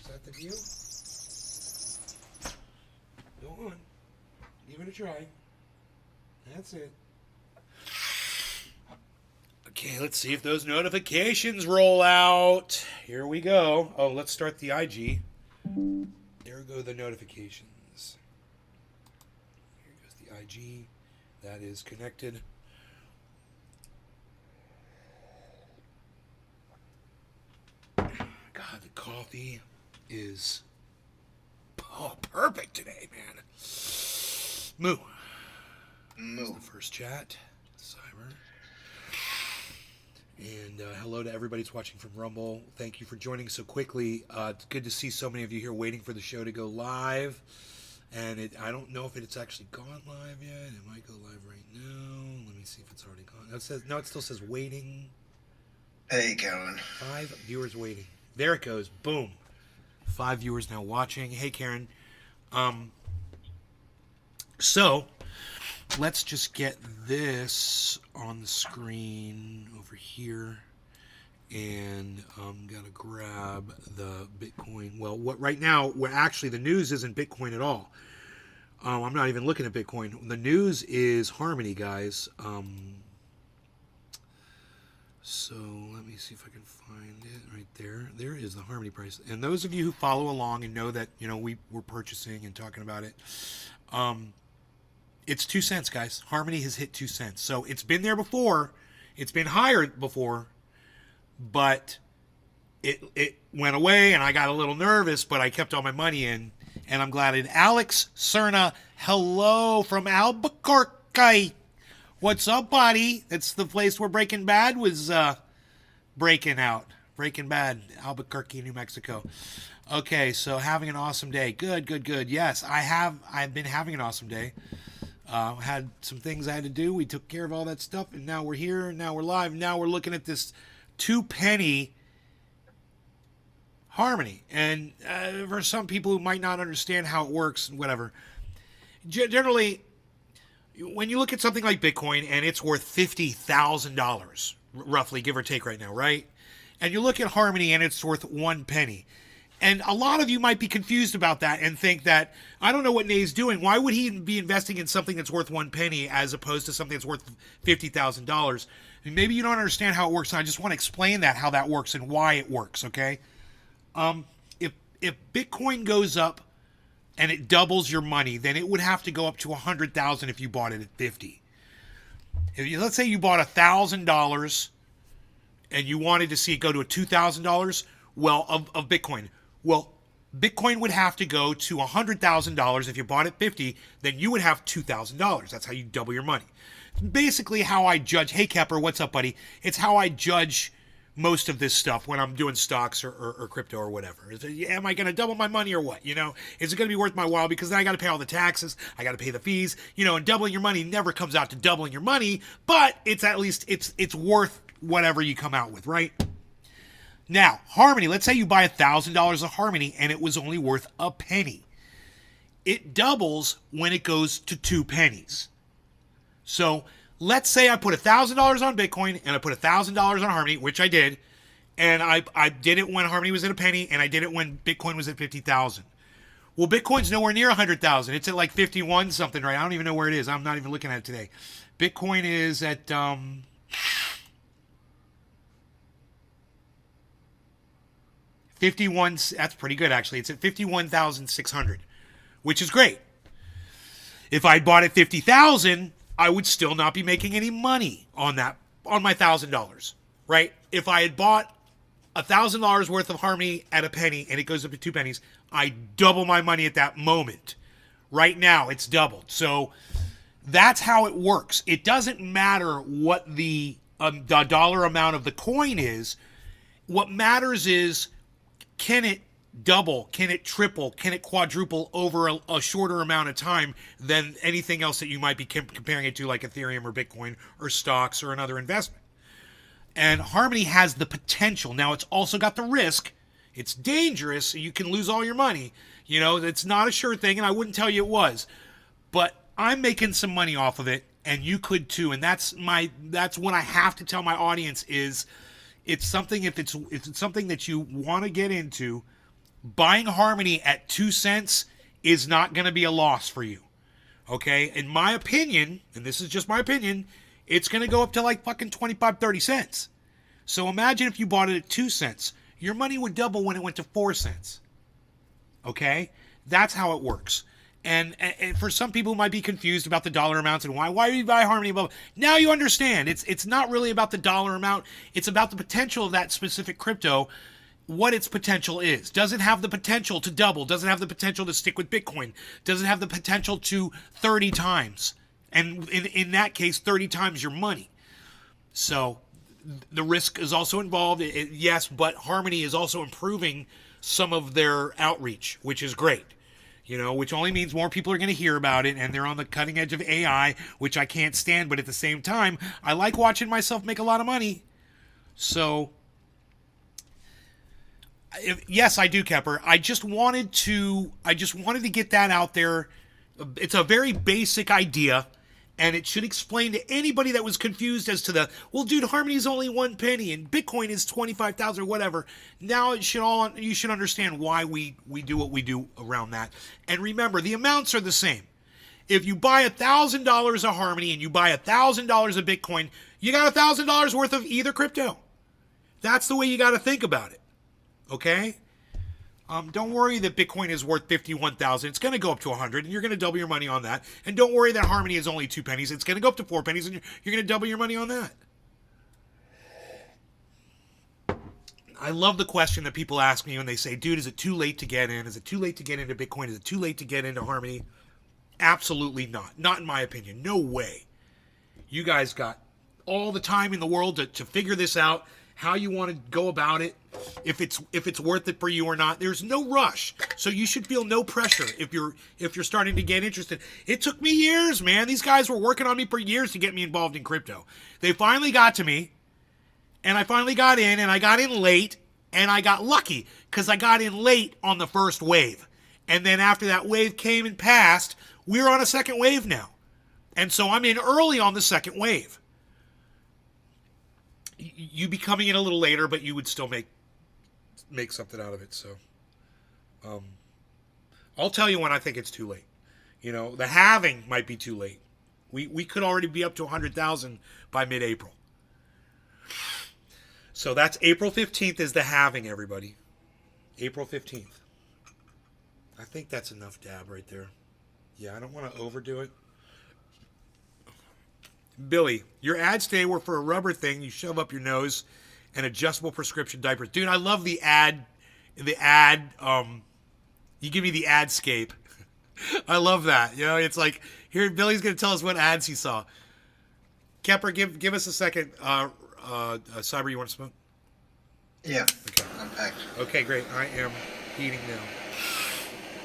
that the view? Go on. Give it a try. That's it. Okay, let's see if those notifications roll out. Here we go. Oh, let's start the IG. There go the notifications. Here goes the IG. That is connected. God, the coffee is perfect today, man. Moo. That's the first chat. Cyber. And hello to everybody who's watching from Rumble. Thank you for joining so quickly. It's good to see so many of you here waiting for the show to go live. And I don't know if it's actually gone live yet. It might go live right now. Let me see if it's already gone. It still says waiting. Hey, Kevin. 5 viewers waiting. There it goes. Boom. 5 viewers now watching. Hey, Karen. So let's just get this on the screen over here, and I'm gonna grab the Bitcoin. Well, right now, the news isn't Bitcoin at all. I'm not even looking at Bitcoin. The news is Harmony, guys. So let me see if I can find it right there. There is the Harmony price. And those of you who follow along and know that we're purchasing and talking about it, it's 2 cents, guys. Harmony has hit 2 cents. So it's been there before. It's been higher before, but it went away, and I got a little nervous, but I kept all my money in, and I'm glad. And Alex Cerna, hello from Albuquerque. What's up, buddy? That's the place where Breaking Bad was breaking out. Breaking Bad, Albuquerque, New Mexico. Okay, so having an awesome day. Good. Yes, I've been having an awesome day. Had some things I had to do. We took care of all that stuff, and now we're here. Now we're live. Now we're looking at this 2-penny Harmony. And for some people who might not understand how it works and whatever, generally, when you look at something like Bitcoin and it's worth $50,000, roughly, give or take right now, right? And you look at Harmony and it's worth 1 penny. And a lot of you might be confused about that and think that, I don't know what Nay's doing. Why would he be investing in something that's worth 1 penny as opposed to something that's worth $50,000? And maybe you don't understand how it works. And I just want to explain how that works and why it works, okay? If Bitcoin goes up and it doubles your money, then it would have to go up to $100,000 if you bought it at 50. Let's say you bought $1,000 and you wanted to see it go to $2,000, well, of Bitcoin. Well, Bitcoin would have to go to $100,000 if you bought at 50. Then you would have $2,000. That's how you double your money. It's basically how I judge. Hey, Kepper, what's up, buddy? It's how I judge most of this stuff when I'm doing stocks or crypto or whatever. Am I going to double my money or what? Is it going to be worth my while? Because then I got to pay all the taxes. I got to pay the fees. And doubling your money never comes out to doubling your money, but it's at least it's worth whatever you come out with, right? Now, Harmony, let's say you buy $1,000 of Harmony and it was only worth a penny. It doubles when it goes to 2 pennies. So let's say I put $1,000 on Bitcoin and I put $1,000 on Harmony, which I did, and I did it when Harmony was at a penny, and I did it when Bitcoin was at 50,000. Well, Bitcoin's nowhere near 100,000. It's at like 51 something, right? I don't even know where it is. I'm not even looking at it today. Bitcoin is at 51. That's pretty good, actually. It's at 51,600, which is great. If I bought at 50,000, I would still not be making any money on my $1,000, right? If I had bought $1,000 worth of Harmony at a penny and it goes up to 2 pennies, I double my money at that moment. Right now, it's doubled. So that's how it works. It doesn't matter what the dollar amount of the coin is. What matters is, can it double? Can it triple? Can it quadruple over a shorter amount of time than anything else that you might be comparing it to, like Ethereum or Bitcoin or stocks or another investment? And Harmony has the potential. Now, it's also got the risk. It's dangerous. You can lose all your money. It's not a sure thing, and I wouldn't tell you it was. But I'm making some money off of it, and you could too. And that's what I have to tell my audience is, it's something, if it's something that you want to get into, buying Harmony at 2 cents is not going to be a loss for you. Okay? In my opinion, and this is just my opinion, it's going to go up to like fucking 25, 30 cents. So imagine if you bought it at 2 cents. Your money would double when it went to 4 cents. Okay? That's how it works. And for some people who might be confused about the dollar amounts and why do you buy Harmony? Blah, blah. Now you understand. It's not really about the dollar amount. It's about the potential of that specific crypto, what its potential is. Does it have the potential to double? Does it have the potential to stick with Bitcoin? Does it have the potential to 30 times? And in that case, 30 times your money. So the risk is also involved. Yes, but Harmony is also improving some of their outreach, which is great. Which only means more people are going to hear about it, and they're on the cutting edge of AI, which I can't stand, but at the same time, I like watching myself make a lot of money. So, yes, I do, Kepper. I just wanted to get that out there. It's a very basic idea, and it should explain to anybody that was confused as to dude, Harmony is only 1 penny and Bitcoin is 25,000 or whatever. Now you should understand why we do what we do around that. And remember, the amounts are the same. If you buy $1,000 of Harmony and you buy $1,000 of Bitcoin, you got $1,000 worth of either crypto. That's the way you got to think about it. Okay? Don't worry that Bitcoin is worth 51,000. It's going to go up to 100, and you're going to double your money on that. And don't worry that Harmony is only 2 pennies. It's going to go up to 4 pennies, and you're going to double your money on that. I love the question that people ask me when they say, dude, is it too late to get in? Is it too late to get into Bitcoin? Is it too late to get into Harmony? Absolutely not. Not in my opinion. No way. You guys got all the time in the world to figure this out, how you want to go about it, if it's worth it for you or not. There's no rush, so you should feel no pressure if you're starting to get interested. It took me years, man. These guys were working on me for years to get me involved in crypto. They finally got to me, and I finally got in, and I got in late, and I got lucky because I got in late on the first wave. And then after that wave came and passed, we're on a second wave now. And so I'm in early on the second wave. You'd be coming in a little later, but you would still make something out of it. So I'll tell you when I think it's too late. The halving might be too late. We could already be up to 100,000 by mid-April. So that's April 15th is the halving, everybody. April 15th. I think that's enough dab right there. Yeah, I don't want to overdo it. Billy, your ads today were for a rubber thing you shove up your nose and adjustable prescription diapers. Dude, I love the ad, you give me the adscape. I love that. It's like, here, Billy's going to tell us what ads he saw. Kepper, give us a second. Cyber, you want to smoke? Yeah. Okay. I'm packed. Okay, great. I am eating now.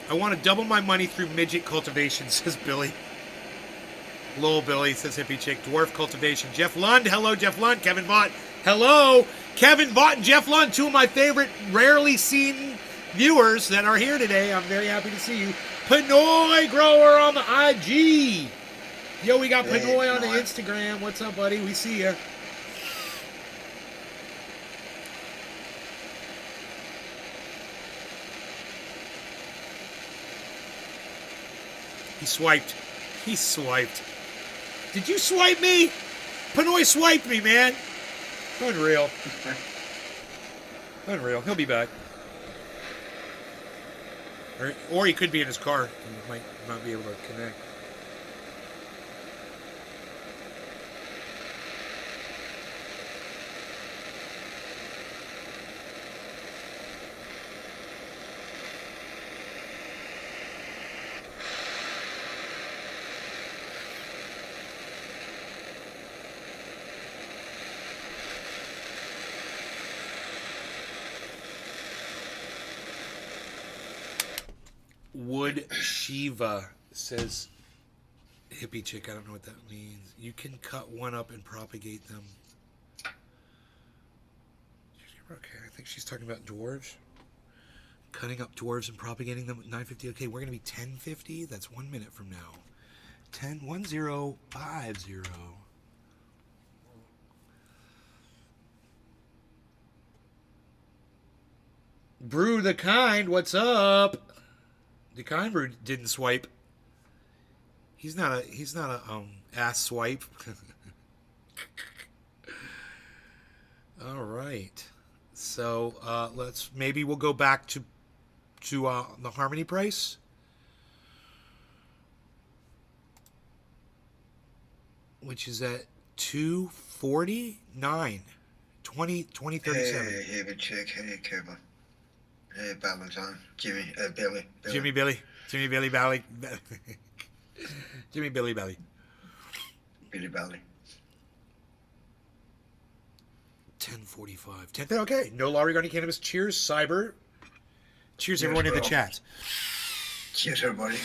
I want to double my money through midget cultivation, says Billy. Lowell Billy, says Hippie Chick. Dwarf cultivation. Jeff Lund. Hello, Jeff Lund. Kevin Vaught. Hello. Kevin Vaught and Jeff Lund, two of my favorite, rarely seen viewers that are here today. I'm very happy to see you. Pinoy Grower on the IG. Yo, we got Pinoy on the Instagram. What's up, buddy? We see you. He swiped. He swiped. Did you swipe me? Pinoy swiped me, man. Unreal. Unreal. He'll be back. Or he could be in his car. He might not be able to connect. Wood Shiva, says Hippie Chick. I don't know what that means. You can cut one up and propagate them. Okay, I think she's talking about dwarves. Cutting up dwarves and propagating them at 9:50. Okay, we're going to be 10:50. That's 1 minute from now. 10:10:50. Brew the Kind, what's up? The Kind Brew didn't swipe. He's not a ass swipe. All right. So we'll go back to the Harmony price. Which is at $249. 2037. Hey, big chick. Hey, Kevin. Hey, Valentine. Billy. Jimmy Billy. Billy. Billy. Billy Belly. 1045. Okay. No law regarding cannabis. Cheers, Cyber. Cheers, everyone in the chat. Cheers, everybody.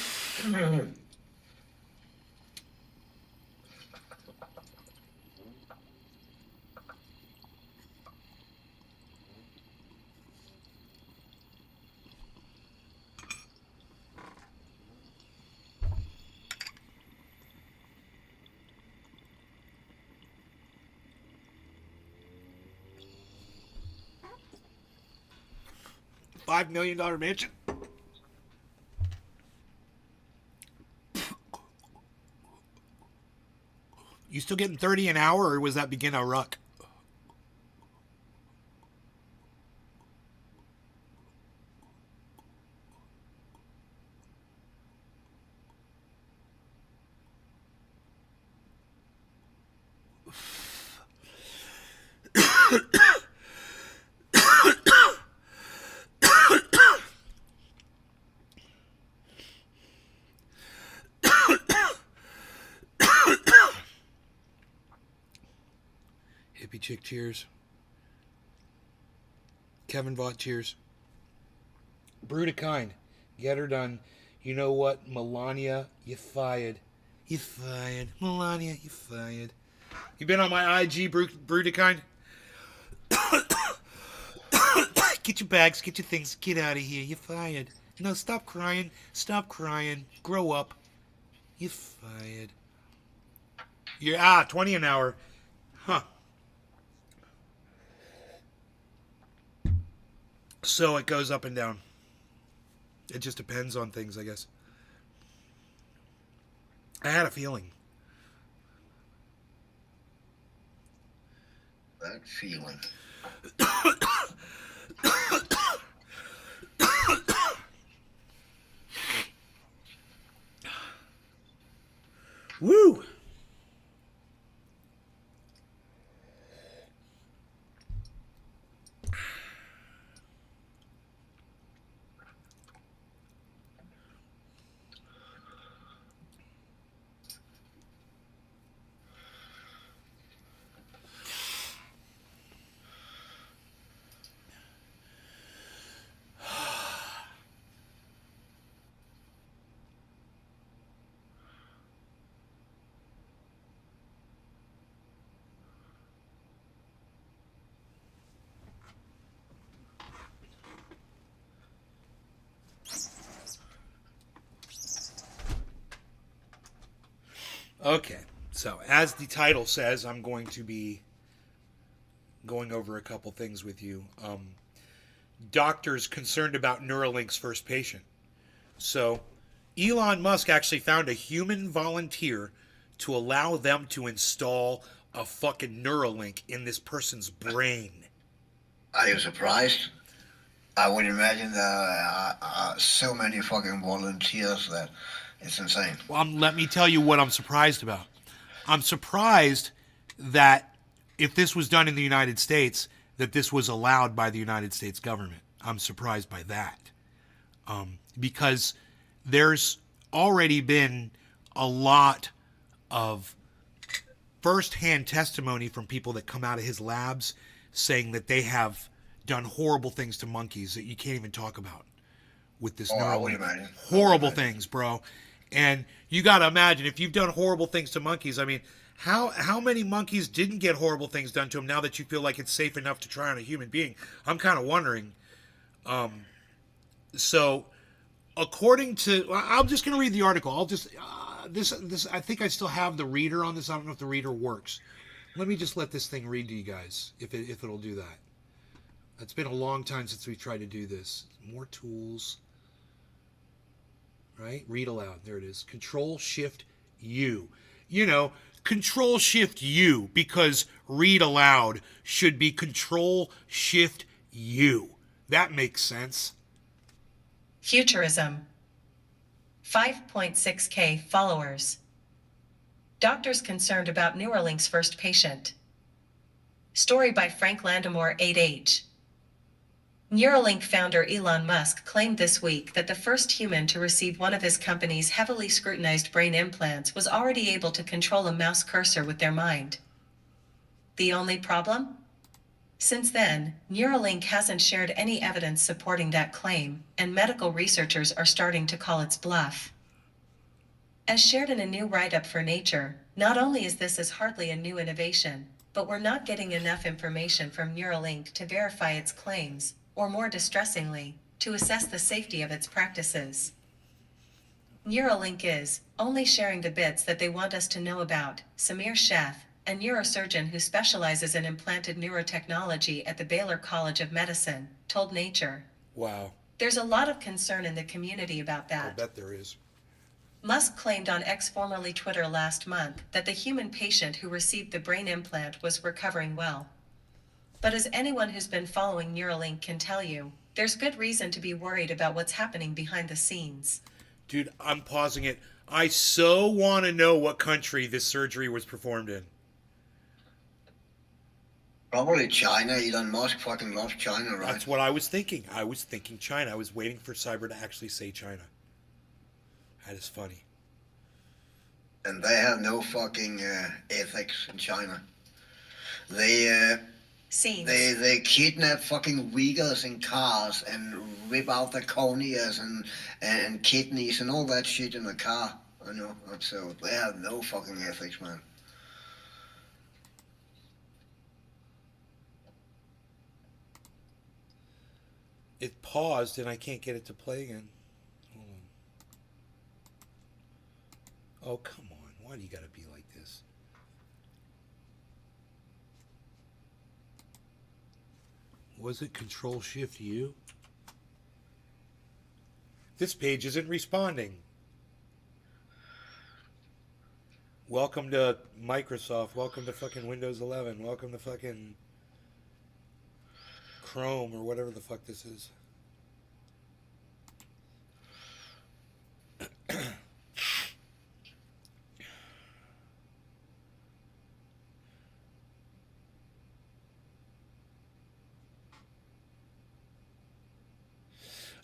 $5 million mansion. You still getting 30 an hour, or was that begin a ruck? Hippie chick, cheers. Kevin Vaught, cheers. Brew to Kind, get her done. You know what, Melania, you fired. You fired. Melania, you fired. You been on my IG, Brew to Kind? Get your bags, get your things, get out of here. You fired. No, stop crying. Stop crying. Grow up. You fired. You're 20 an hour. Huh. So it goes up and down. It just depends on things, I guess. I had a feeling. That feeling. Woo! Okay, so as the title says, I'm going to be going over a couple things with you. Doctors concerned about Neuralink's first patient. So, Elon Musk actually found a human volunteer to allow them to install a fucking Neuralink in this person's brain. Are you surprised? I would imagine there are so many fucking volunteers that it's insane. Well, let me tell you what I'm surprised about. I'm surprised that if this was done in the United States, that this was allowed by the United States government. I'm surprised by that. Because there's already been a lot of firsthand testimony from people that come out of his labs saying that they have done horrible things to monkeys that you can't even talk about with this Neuralink. Horrible things, bro. And you got to imagine, if you've done horrible things to monkeys, I mean, how many monkeys didn't get horrible things done to them now that you feel like it's safe enough to try on a human being? I'm kind of wondering. So, according to, I'm just going to read the article. I'll just, this, I think I still have the reader on this. I don't know if the reader works. Let me just let this thing read to you guys, if it'll do that. It's been a long time since we've tried to do this. More tools. Right? Read aloud. There it is. Control-Shift-U. You know, Control-Shift-U, because read aloud should be Control-Shift-U. That makes sense. Futurism. 5.6K followers. Doctors concerned about Neuralink's first patient. Story by Frank Landemore 8H. Neuralink founder Elon Musk claimed this week that the first human to receive one of his company's heavily scrutinized brain implants was already able to control a mouse cursor with their mind. The only problem? Since then, Neuralink hasn't shared any evidence supporting that claim, and medical researchers are starting to call its bluff. As shared in a new write-up for Nature, not only is this hardly a new innovation, but we're not getting enough information from Neuralink to verify its claims, or more distressingly, to assess the safety of its practices. Neuralink is only sharing the bits that they want us to know about, Samir Sheth, a neurosurgeon who specializes in implanted neurotechnology at the Baylor College of Medicine, told Nature. Wow. There's a lot of concern in the community about that. I bet there is. Musk claimed on X, formerly Twitter, last month that the human patient who received the brain implant was recovering well. But as anyone who's been following Neuralink can tell you, there's good reason to be worried about what's happening behind the scenes. Dude, I'm pausing it. I so want to know what country this surgery was performed in. Probably China. Elon Musk fucking loves China, right? That's what I was thinking. I was thinking China. I was waiting for Cyber to actually say China. That is funny. And they have no fucking ethics in China. They kidnap fucking Uyghurs in cars and rip out their corneas and kidneys and all that shit in the car. I know. So they have no fucking ethics, man. It paused and I can't get it to play again. Hold on. Oh, come on. Why do you gotta be like this? Was it Control-Shift-U? This page isn't responding. Welcome to Microsoft. Welcome to fucking Windows 11. Welcome to fucking Chrome or whatever the fuck this is.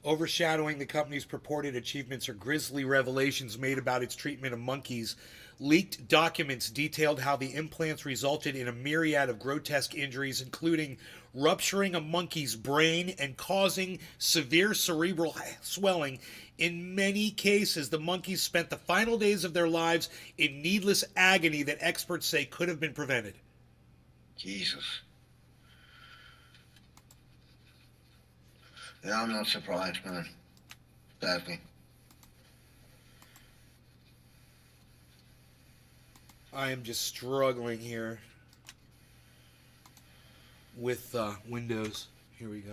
Overshadowing the company's purported achievements are grisly revelations made about its treatment of monkeys. Leaked documents detailed how the implants resulted in a myriad of grotesque injuries, including rupturing a monkey's brain and causing severe cerebral swelling. In many cases, the monkeys spent the final days of their lives in needless agony that experts say could have been prevented. Jesus. Yeah, I'm not surprised, man. Sadly. I am just struggling here with Windows. Here we go.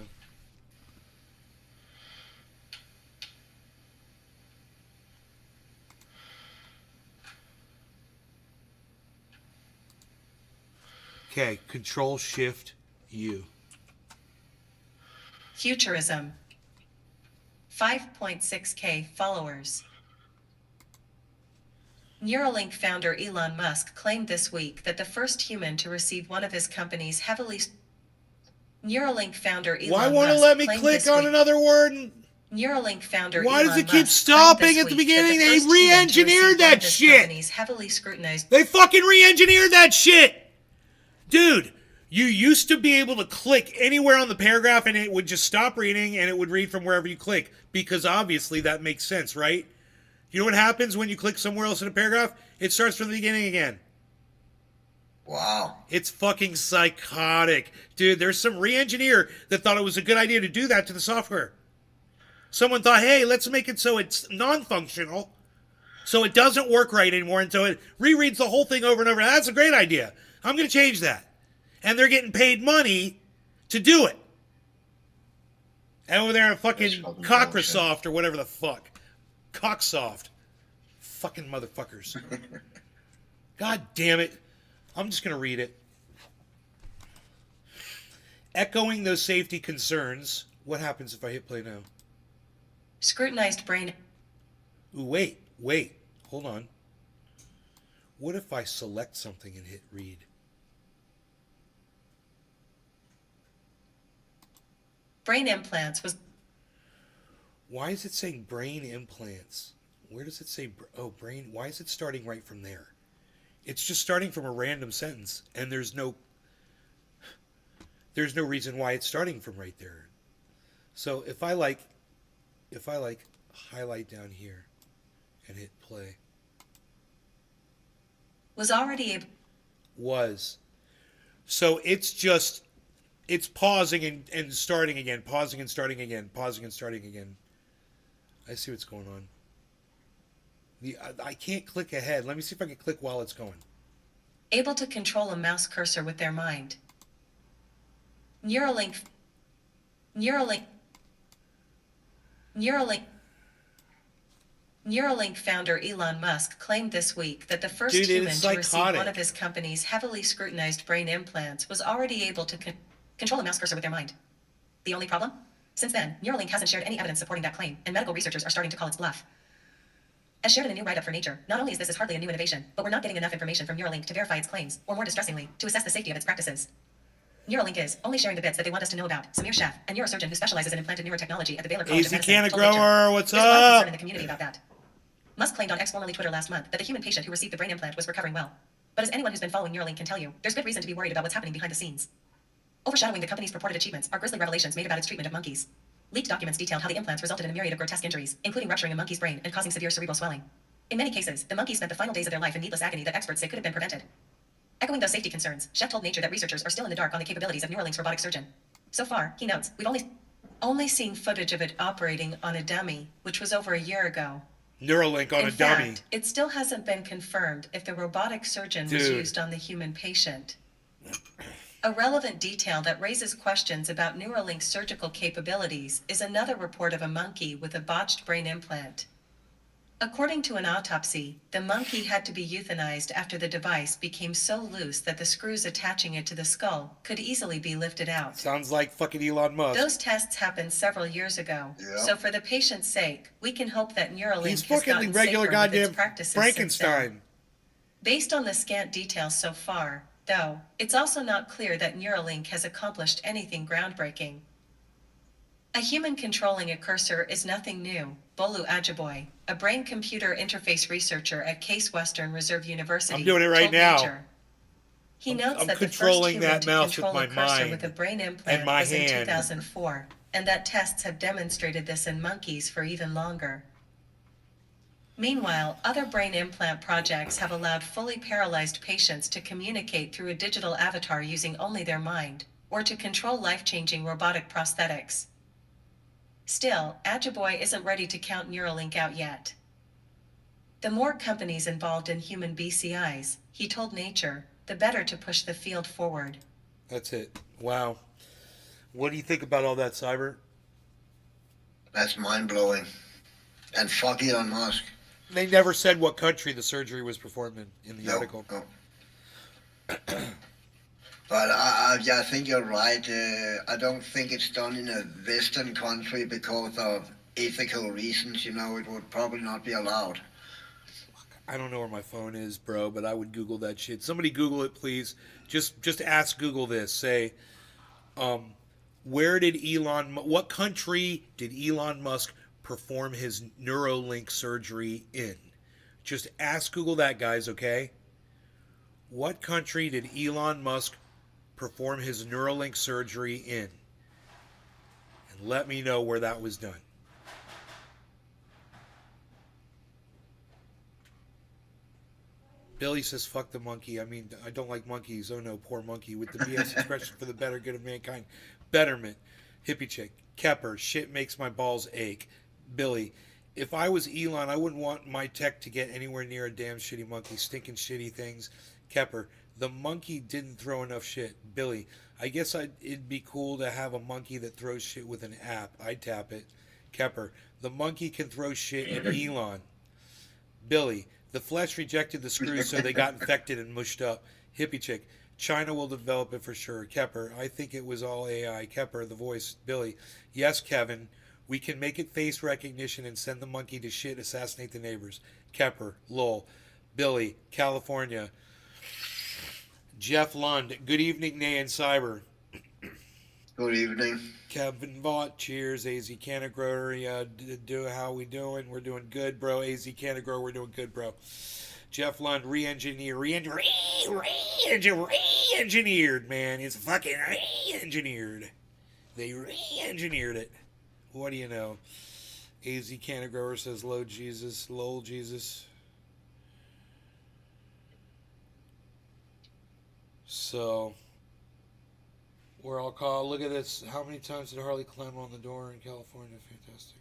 Okay, Control-Shift-U. Futurism. 5.6K followers. Neuralink founder Elon Musk claimed this week that the first human to receive one of his company's Neuralink founder Elon Musk. Why won't it let me click on another word? Neuralink founder Why Elon does it keep Musk stopping at the beginning? They re-engineered that shit. Heavily scrutinized. They fucking re-engineered that shit. Dude, you used to be able to click anywhere on the paragraph and it would just stop reading and it would read from wherever you click, because obviously that makes sense, right? You know what happens when you click somewhere else in a paragraph? It starts from the beginning again. Wow. It's fucking psychotic. Dude, there's some re-engineer that thought it was a good idea to do that to the software. Someone thought, hey, let's make it so it's non-functional, so it doesn't work right anymore, and so it rereads the whole thing over and over. That's a great idea. I'm going to change that. And they're getting paid money to do it. And over there in That's fucking fucking Cockrosoft or whatever the fuck. Cocksoft. Fucking motherfuckers. God damn it. I'm just going to read it. Echoing those safety concerns. What happens if I hit play now? Scrutinized brain. Ooh, wait. Hold on. What if I select something and hit read? Brain implants was Why is it saying brain implants? Where does it say, brain? Why is it starting right from there? It's just starting from a random sentence, and there's no reason why it's starting from right there. So if I highlight down here and hit play. was already able. So it's pausing and starting again, pausing and starting again, pausing and starting again. I see what's going on. I can't click ahead. Let me see if I can click while it's going. Able to control a mouse cursor with their mind. Neuralink founder Elon Musk claimed this week that the first Dude, human it's to receive psychotic. one of his company's heavily scrutinized brain implants was already able to control a mouse cursor with their mind. The only problem? Since then, Neuralink hasn't shared any evidence supporting that claim, and medical researchers are starting to call its bluff. As shared in a new write-up for Nature, not only is this hardly a new innovation, but we're not getting enough information from Neuralink to verify its claims, or more distressingly, to assess the safety of its practices. Neuralink is only sharing the bits that they want us to know about. Samir Sheth, a neurosurgeon who specializes in implanted neurotechnology at the Baylor College of Easy Medicine, Canna told Nature, Grower, what's "There's a lot of concern up? in the community about that." Musk claimed on X, formerly Twitter, last month that the human patient who received the brain implant was recovering well. But as anyone who's been following Neuralink can tell you, there's good reason to be worried about what's happening behind the scenes. Overshadowing the company's purported achievements are grisly revelations made about its treatment of monkeys. Leaked documents detailed how the implants resulted in a myriad of grotesque injuries, including rupturing a monkey's brain and causing severe cerebral swelling. In many cases, the monkeys spent the final days of their life in needless agony that experts say could have been prevented. Echoing those safety concerns, Sheth told Nature that researchers are still in the dark on the capabilities of Neuralink's robotic surgeon. So far, he notes, we've only seen footage of it operating on a dummy, which was over a year ago. Neuralink on In a dummy. fact, it still hasn't been confirmed if the robotic surgeon was Dude. used on the human patient. A relevant detail that raises questions about Neuralink's surgical capabilities is another report of a monkey with a botched brain implant. According to an autopsy, the monkey had to be euthanized after the device became so loose that the screws attaching it to the skull could easily be lifted out. Sounds like fucking Elon Musk. Those tests happened several years ago. Yeah. So for the patient's sake, we can hope that Neuralink He's has fucking gotten regular safer with its goddamn practices since then. Frankenstein. Based on the scant details so far, though, it's also not clear that Neuralink has accomplished anything groundbreaking. A human controlling a cursor is nothing new, Bolu Ajiboye, a brain-computer interface researcher at Case Western Reserve University, I'm doing it right told now. Nature. He notes I'm that the first controlling human that to mouse control with a my cursor mind with a brain implant and my was in hand. 2004, and that tests have demonstrated this in monkeys for even longer. Meanwhile, other brain implant projects have allowed fully paralyzed patients to communicate through a digital avatar using only their mind, or to control life-changing robotic prosthetics. Still, Ajiboye isn't ready to count Neuralink out yet. The more companies involved in human BCIs, he told Nature, the better to push the field forward. That's it. Wow. What do you think about all that, Cyber? That's mind-blowing. And fuck Elon Musk. They never said what country the surgery was performed in the article. No. But I think you're right. I don't think it's done in a Western country because of ethical reasons. You know, it would probably not be allowed. I don't know where my phone is, bro, but I would Google that shit. Somebody Google it, please. Just ask Google this. Say, what country did Elon Musk perform his Neuralink surgery in? Just ask Google that, guys, okay? What country did Elon Musk perform his Neuralink surgery in? And let me know where that was done. Billy says, fuck the monkey. I mean, I don't like monkeys. Oh no, poor monkey. With the BS expression for the better good of mankind. Betterment. Hippie chick. Kepper. Shit makes my balls ache. Billy. If I was Elon, I wouldn't want my tech to get anywhere near a damn shitty monkey. Stinking shitty things. Kepper. The monkey didn't throw enough shit. Billy. I guess it'd be cool to have a monkey that throws shit with an app. I'd tap it. Kepper. The monkey can throw shit in Elon. Billy. The flesh rejected the screws, so they got infected and mushed up. Hippie chick. China will develop it for sure. Kepper. I think it was all AI. Kepper. The voice. Billy. Yes, Kevin. We can make it face recognition and send the monkey to shit, assassinate the neighbors. Kepper. Lol. Billy. California. Jeff Lund. Good evening, Nay and Cyber. Good evening. Kevin Vaught, cheers. AZ Canagrower, how we doing? We're doing good, bro. AZ Canagrower, we're doing good, bro. Jeff Lund, re-engineered, man. It's fucking re-engineered. They re-engineered it. What do you know? AZ Canagrower says, lol Jesus. So... we're all called. Look at this. How many times did Harley climb on the door in California? Fantastic.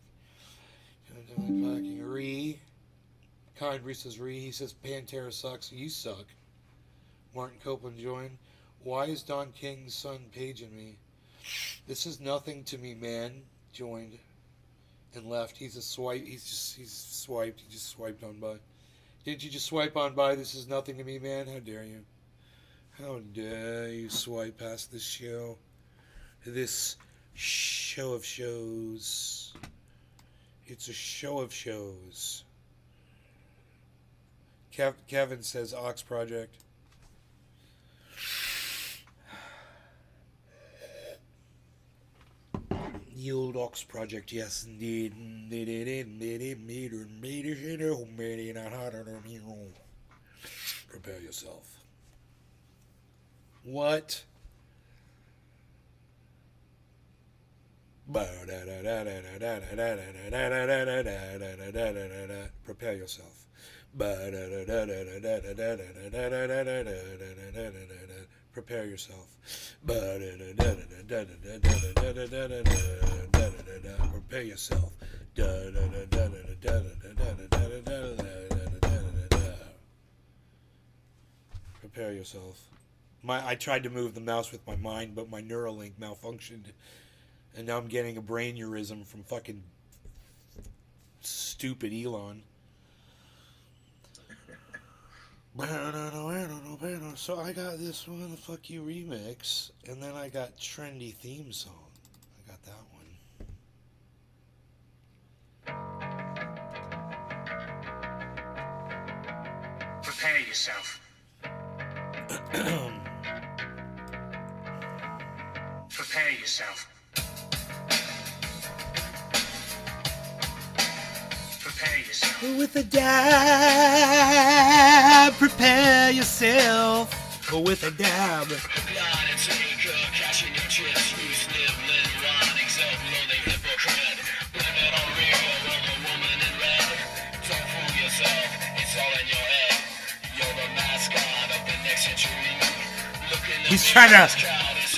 Kind Bree says He says Pantera sucks. You suck. Martin Copeland joined. Why is Don King's son paging me? This is nothing to me, man. Joined and left. He's swiped. He just swiped on by. Didn't you just swipe on by? This is nothing to me, man. How dare you? How dare you swipe past this show? This show of shows. It's a show of shows. Kevin says Ox Project. The old Ox Project, yes indeed. Prepare yourself. What? Prepare yourself. Prepare yourself. Prepare yourself. Prepare yourself. I tried to move the mouse with my mind, but my Neuralink malfunctioned. And now I'm getting a brain aneurysm from fucking stupid Elon. So I got this one, the Fuck You remix, and then I got Trendy Theme Song. I got that one. Prepare yourself. Prepare yourself. Prepare yourself. With a dab, prepare yourself. With a dab. He's trying to,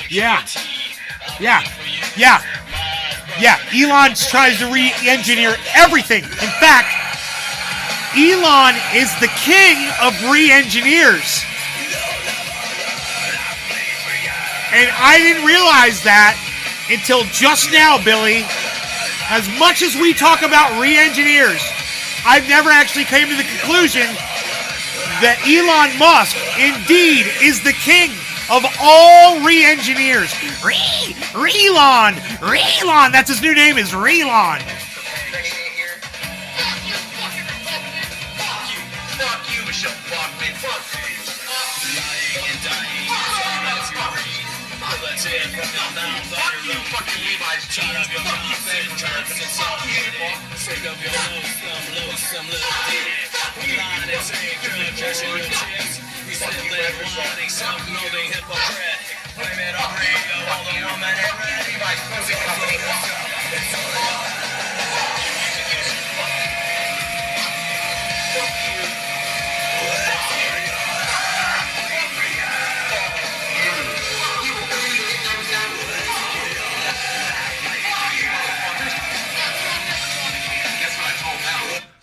yeah. Elon tries to re-engineer everything. In fact, Elon is the king of re-engineers. And I didn't realize that until just now, Billy. As much as we talk about re-engineers, I've never actually came to the conclusion that Elon Musk indeed is the king of all re-engineers. Relon! That's his new name, is Relon.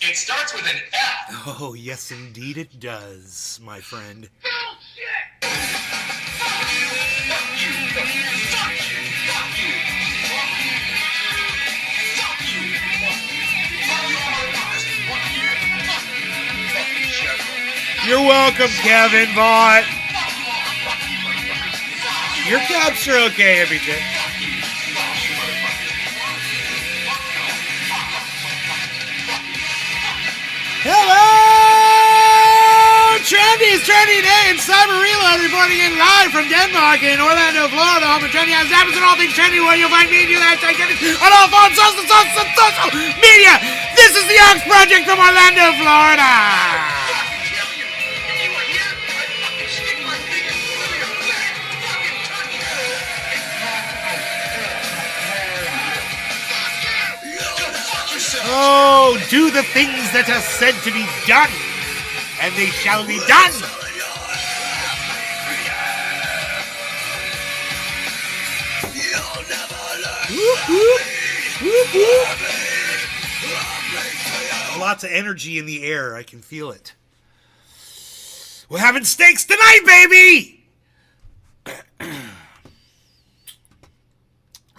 It starts with an F. Oh, yes, indeed it does, my friend. Bullshit! You're welcome, Kevin Vaught. Your caps are okay, everything. Hello! Trendy's Trendy Day and Cyber Reload reporting in live from Denmark in Orlando, Florida. Home of Trendy has happens and all things trendy where you'll find me and you that on all phones, social media. This is the Ox Project from Orlando, Florida. Oh, do the things that are said to be done, and they shall be done. Whoop, whoop. Lots of energy in the air. I can feel it. We're having steaks tonight, baby!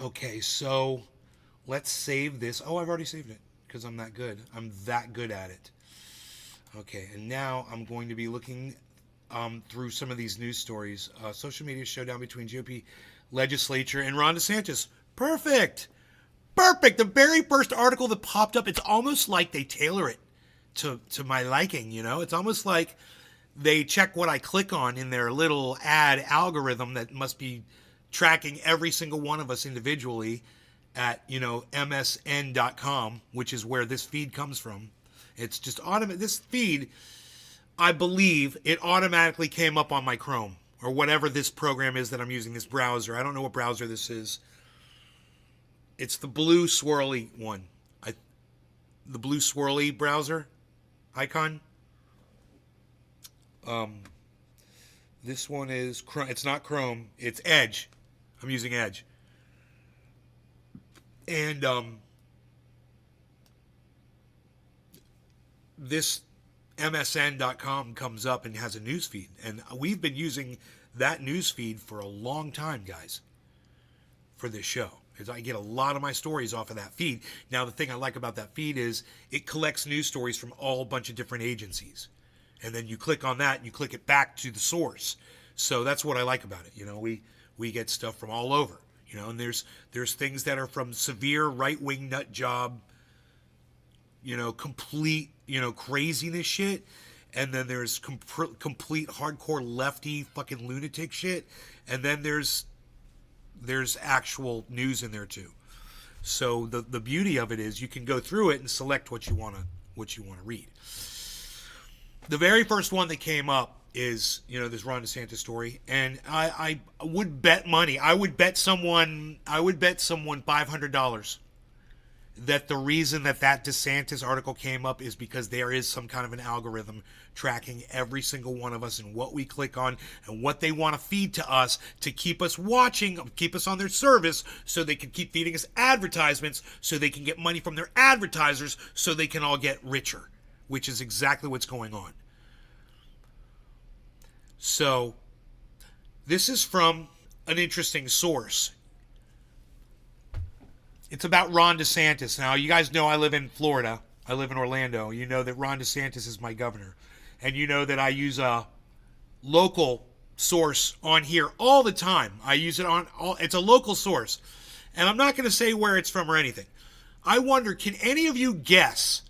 Okay, so let's save this. Oh, I've already saved it because I'm that good. I'm that good at it. Okay, and now I'm going to be looking through some of these news stories. Social media showdown between GOP legislature and Ron DeSantis. Perfect. Perfect. The very first article that popped up, it's almost like they tailor it to my liking, you know? It's almost like they check what I click on in their little ad algorithm that must be tracking every single one of us individually at, msn.com, which is where this feed comes from. It's just this feed, I believe, it automatically came up on my Chrome or whatever this program is that I'm using, this browser. I don't know what browser this is. It's the blue swirly one. The blue swirly browser icon. This one is Chrome. It's not Chrome. It's Edge. I'm using Edge. And this MSN.com comes up and has a news feed. And we've been using that news feed for a long time, guys, for this show. Because I get a lot of my stories off of that feed. Now, the thing I like about that feed is it collects news stories from all a bunch of different agencies. And then you click on that and you click it back to the source. So that's what I like about it. We get stuff from all over. And there's things that are from severe right-wing nut job, complete, craziness shit. And then there's complete hardcore lefty fucking lunatic shit. And then there's actual news in there too. So the beauty of it is you can go through it and select what you want to read. The very first one that came up is, this Ron DeSantis story, and I would bet money. I would bet someone $500 that the reason that DeSantis article came up is because there is some kind of an algorithm tracking every single one of us and what we click on and what they want to feed to us to keep us watching, keep us on their service so they can keep feeding us advertisements so they can get money from their advertisers so they can all get richer, which is exactly what's going on. So this is from an interesting source. It's about Ron DeSantis. Now, you guys know I live in Florida. I live in Orlando. You know that Ron DeSantis is my governor. And you know that I use a local source on here all the time. I use it it's a local source. And I'm not going to say where it's from or anything. I wonder, can any of you guess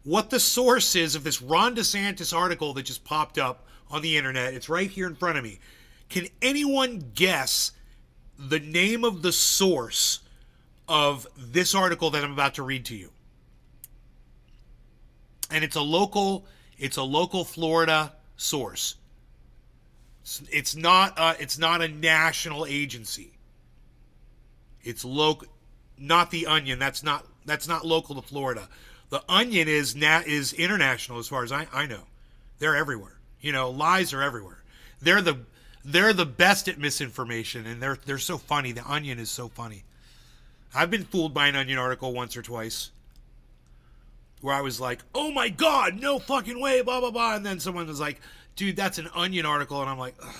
what the source is of this Ron DeSantis article that just popped up on the internet? It's right here in front of me. Can anyone guess the name of the source of this article that I'm about to read to you? And it's a local Florida source. It's not a national agency. It's local, not the Onion. That's not local to Florida. The Onion is international as far as I know. They're everywhere. Lies are everywhere. They're the best at misinformation, and they're so funny. The Onion is so funny. I've been fooled by an Onion article once or twice where I was like, oh my God, no fucking way, blah, blah, blah. And then someone was like, dude, that's an Onion article. And I'm like, ugh.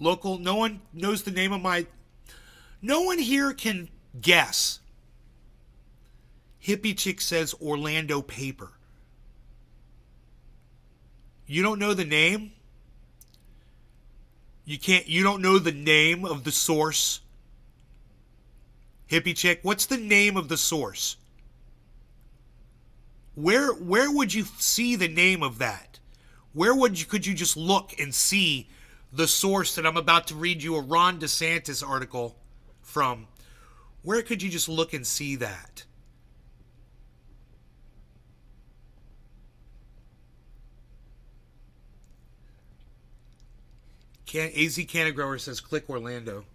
Local. No one knows the name of my. No one here can guess. Hippie Chick says Orlando Paper. You don't know the name? You don't know the name of the source? Hippie Chick, what's the name of the source? Where would you see the name of that? Could you just look and see the source that I'm about to read you a Ron DeSantis article from? Where could you just look and see that? AZ Canna Grower says click Orlando.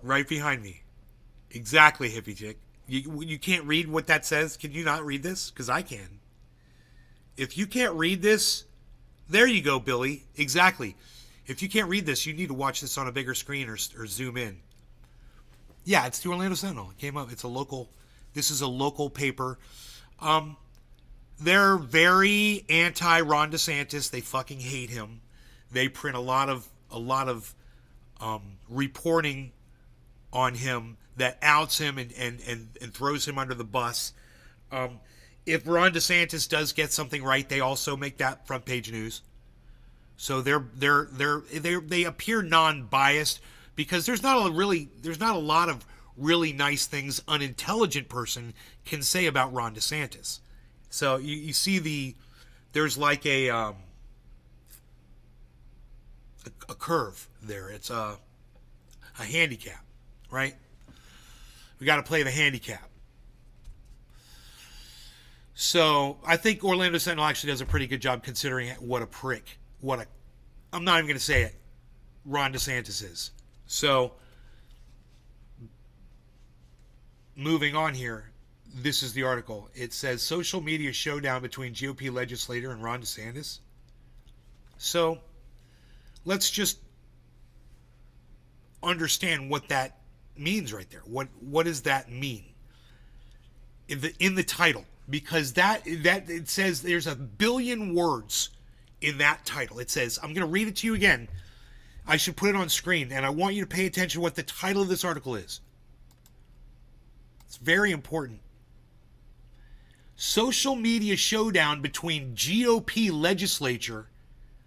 Right behind me. Exactly, Hippie Chick. You can't read what that says. Can you not read this? Because I can. If you can't read this, there you go, Billy. Exactly. If you can't read this, you need to watch this on a bigger screen or zoom in. Yeah, it's the Orlando Sentinel. It came up. This is a local paper. They're very anti Ron DeSantis. They fucking hate him. They print a lot of reporting on him that outs him and throws him under the bus. If Ron DeSantis does get something right, they also make that front page news. So they appear non-biased because there's not a lot of really nice things an intelligent person can say about Ron DeSantis. So you see there's like a curve there. It's a handicap, right? We got to play the handicap. So I think Orlando Sentinel actually does a pretty good job considering what a prick, I'm not even going to say it, Ron DeSantis is. So moving on here, this is the article. It says social media showdown between GOP legislator and Ron DeSantis. So let's just understand what that means right there. What does that mean in the title? Because that it says there's 1 billion words in that title. It says, I'm going to read it to you again. I should put it on screen, and I want you to pay attention to what the title of this article is. It's very important. Social media showdown between GOP legislature,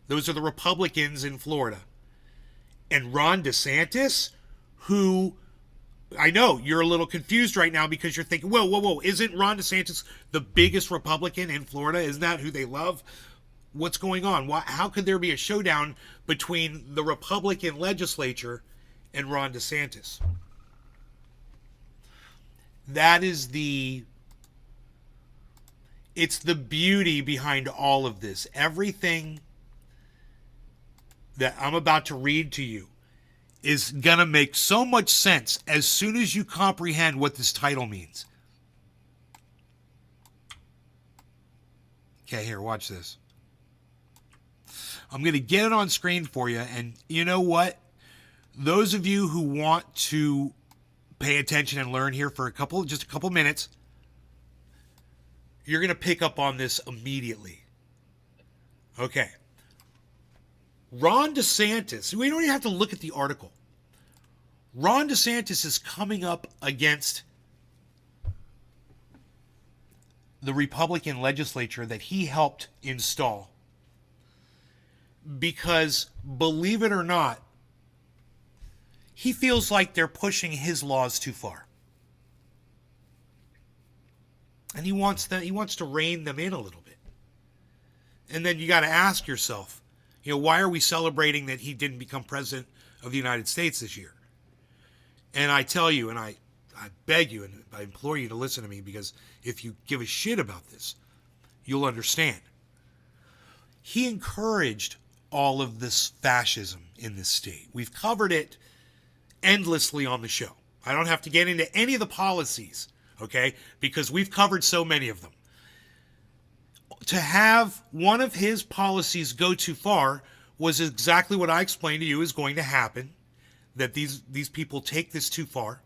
those are the Republicans in Florida, and Ron DeSantis, who, I know you're a little confused right now because you're thinking, whoa, isn't Ron DeSantis the biggest Republican in Florida? Isn't that who they love? What's going on? How could there be a showdown between the Republican legislature and Ron DeSantis? That is it's the beauty behind all of this. Everything that I'm about to read to you is going to make so much sense as soon as you comprehend what this title means. Okay, here, watch this. I'm going to get it on screen for you, and you know what? Those of you who want to pay attention and learn here for just a couple minutes, you're going to pick up on this immediately. Okay. Ron DeSantis, we don't even have to look at the article. Ron DeSantis is coming up against the Republican legislature that he helped install. Because, believe it or not, he feels like they're pushing his laws too far. And he wants to rein them in a little bit. And then you got to ask yourself, why are we celebrating that he didn't become president of the United States this year? And I tell you, and I beg you, and I implore you to listen to me, because if you give a shit about this, you'll understand. He encouraged all of this fascism in this state. We've covered it endlessly on the show. I don't have to get into any of the policies, okay? Because we've covered so many of them. To have one of his policies go too far was exactly what I explained to you is going to happen. that these people take this too far.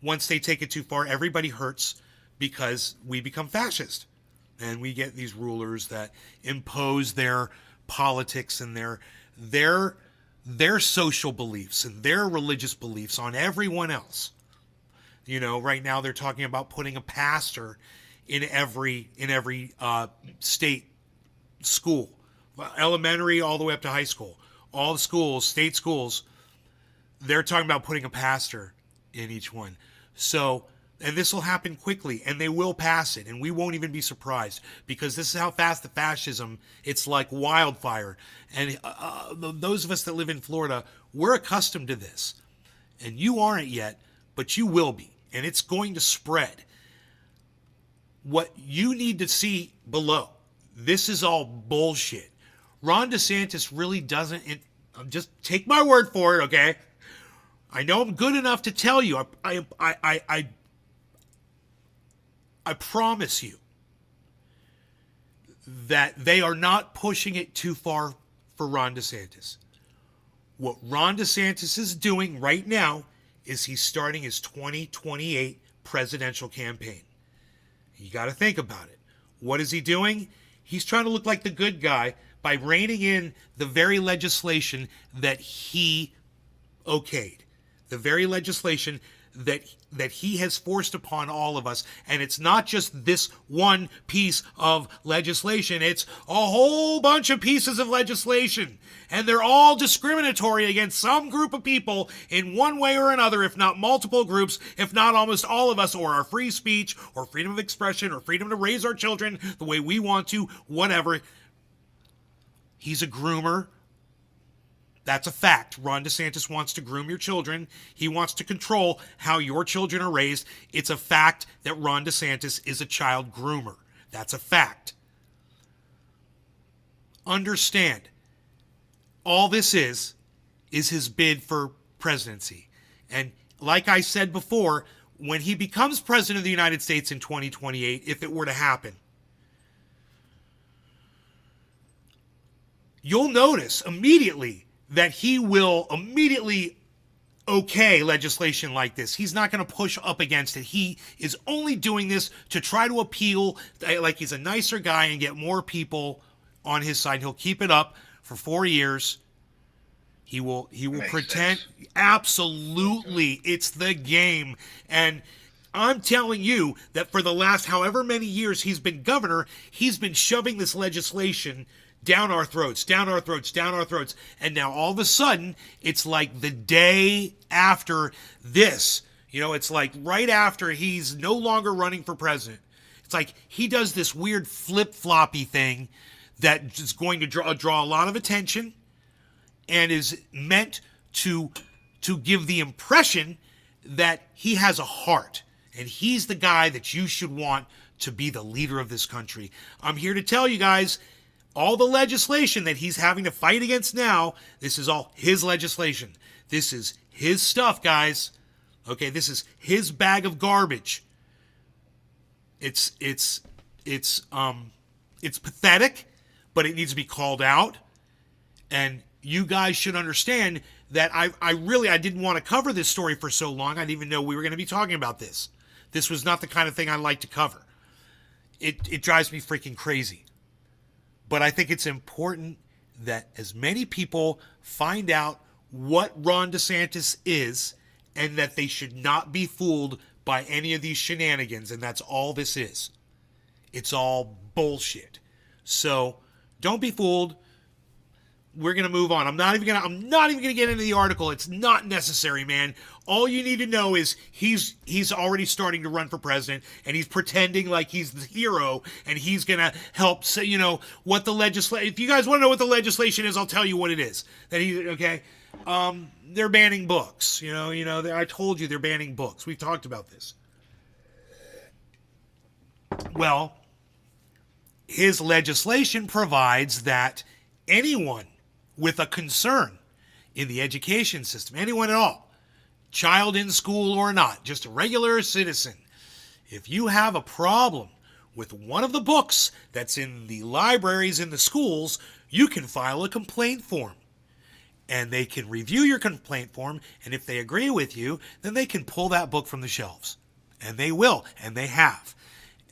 Once they take it too far, everybody hurts because we become fascist. And we get these rulers that impose their politics and their social beliefs and their religious beliefs on everyone else. Right now they're talking about putting a pastor in every state school, elementary all the way up to high school. All the schools, state schools, they're talking about putting a pastor in each one. So, and this will happen quickly, and they will pass it, and we won't even be surprised, because this is how fast the fascism, it's like wildfire. And those of us that live in Florida, we're accustomed to this. And you aren't yet, but you will be, and it's going to spread. What you need to see below, this is all bullshit. Ron DeSantis really doesn't, just take my word for it, okay? I know I'm good enough to tell you, I promise you that they are not pushing it too far for Ron DeSantis. What Ron DeSantis is doing right now is he's starting his 2028 presidential campaign. You got to think about it. What is he doing? He's trying to look like the good guy by reining in the very legislation that he okayed. The very legislation that he has forced upon all of us. And it's not just this one piece of legislation. It's a whole bunch of pieces of legislation. And they're all discriminatory against some group of people in one way or another, if not multiple groups, if not almost all of us, or our free speech, or freedom of expression, or freedom to raise our children the way we want to, whatever. He's a groomer. That's a fact. Ron DeSantis wants to groom your children. He wants to control how your children are raised. It's a fact that Ron DeSantis is a child groomer. That's a fact. Understand, all this is his bid for presidency. And like I said before, when he becomes president of the United States in 2028, if it were to happen, you'll notice immediately that he will immediately okay legislation like this. He's not going to push up against it. He is only doing this to try to appeal, like he's a nicer guy, and get more people on his side. He'll keep it up for 4 years. He will pretend. Sense. Absolutely. It's the game. And I'm telling you that for the last however many years he's been governor, he's been shoving this legislation down our throats, down our throats, down our throats. And now all of a sudden, it's like the day after this, it's like right after he's no longer running for president. It's like he does this weird flip-floppy thing that is going to draw a lot of attention and is meant to give the impression that he has a heart and he's the guy that you should want to be the leader of this country. I'm here to tell you guys, all the legislation that he's having to fight against now, this is all his legislation. This is his stuff, guys. Okay, this is his bag of garbage. It's pathetic, but it needs to be called out. And you guys should understand that I didn't want to cover this story for so long. I didn't even know we were going to be talking about this. This was not the kind of thing I like to cover. It drives me freaking crazy. But I think it's important that as many people find out what Ron DeSantis is, and that they should not be fooled by any of these shenanigans, and that's all this is. It's all bullshit. So don't be fooled. We're gonna move on. I'm not even gonna get into the article. It's not necessary, man. All you need to know is he's already starting to run for president, and he's pretending like he's the hero, and he's gonna help say, what the legislation. If you guys want to know what the legislation is, I'll tell you what it is. They're banning books. I told you they're banning books. We've talked about this. Well, his legislation provides that anyone with a concern in the education system, anyone at all, child in school or not, just a regular citizen, if you have a problem with one of the books that's in the libraries in the schools, you can file a complaint form. and they can review your complaint form, and if they agree with you, then they can pull that book from the shelves. And they will, and they have.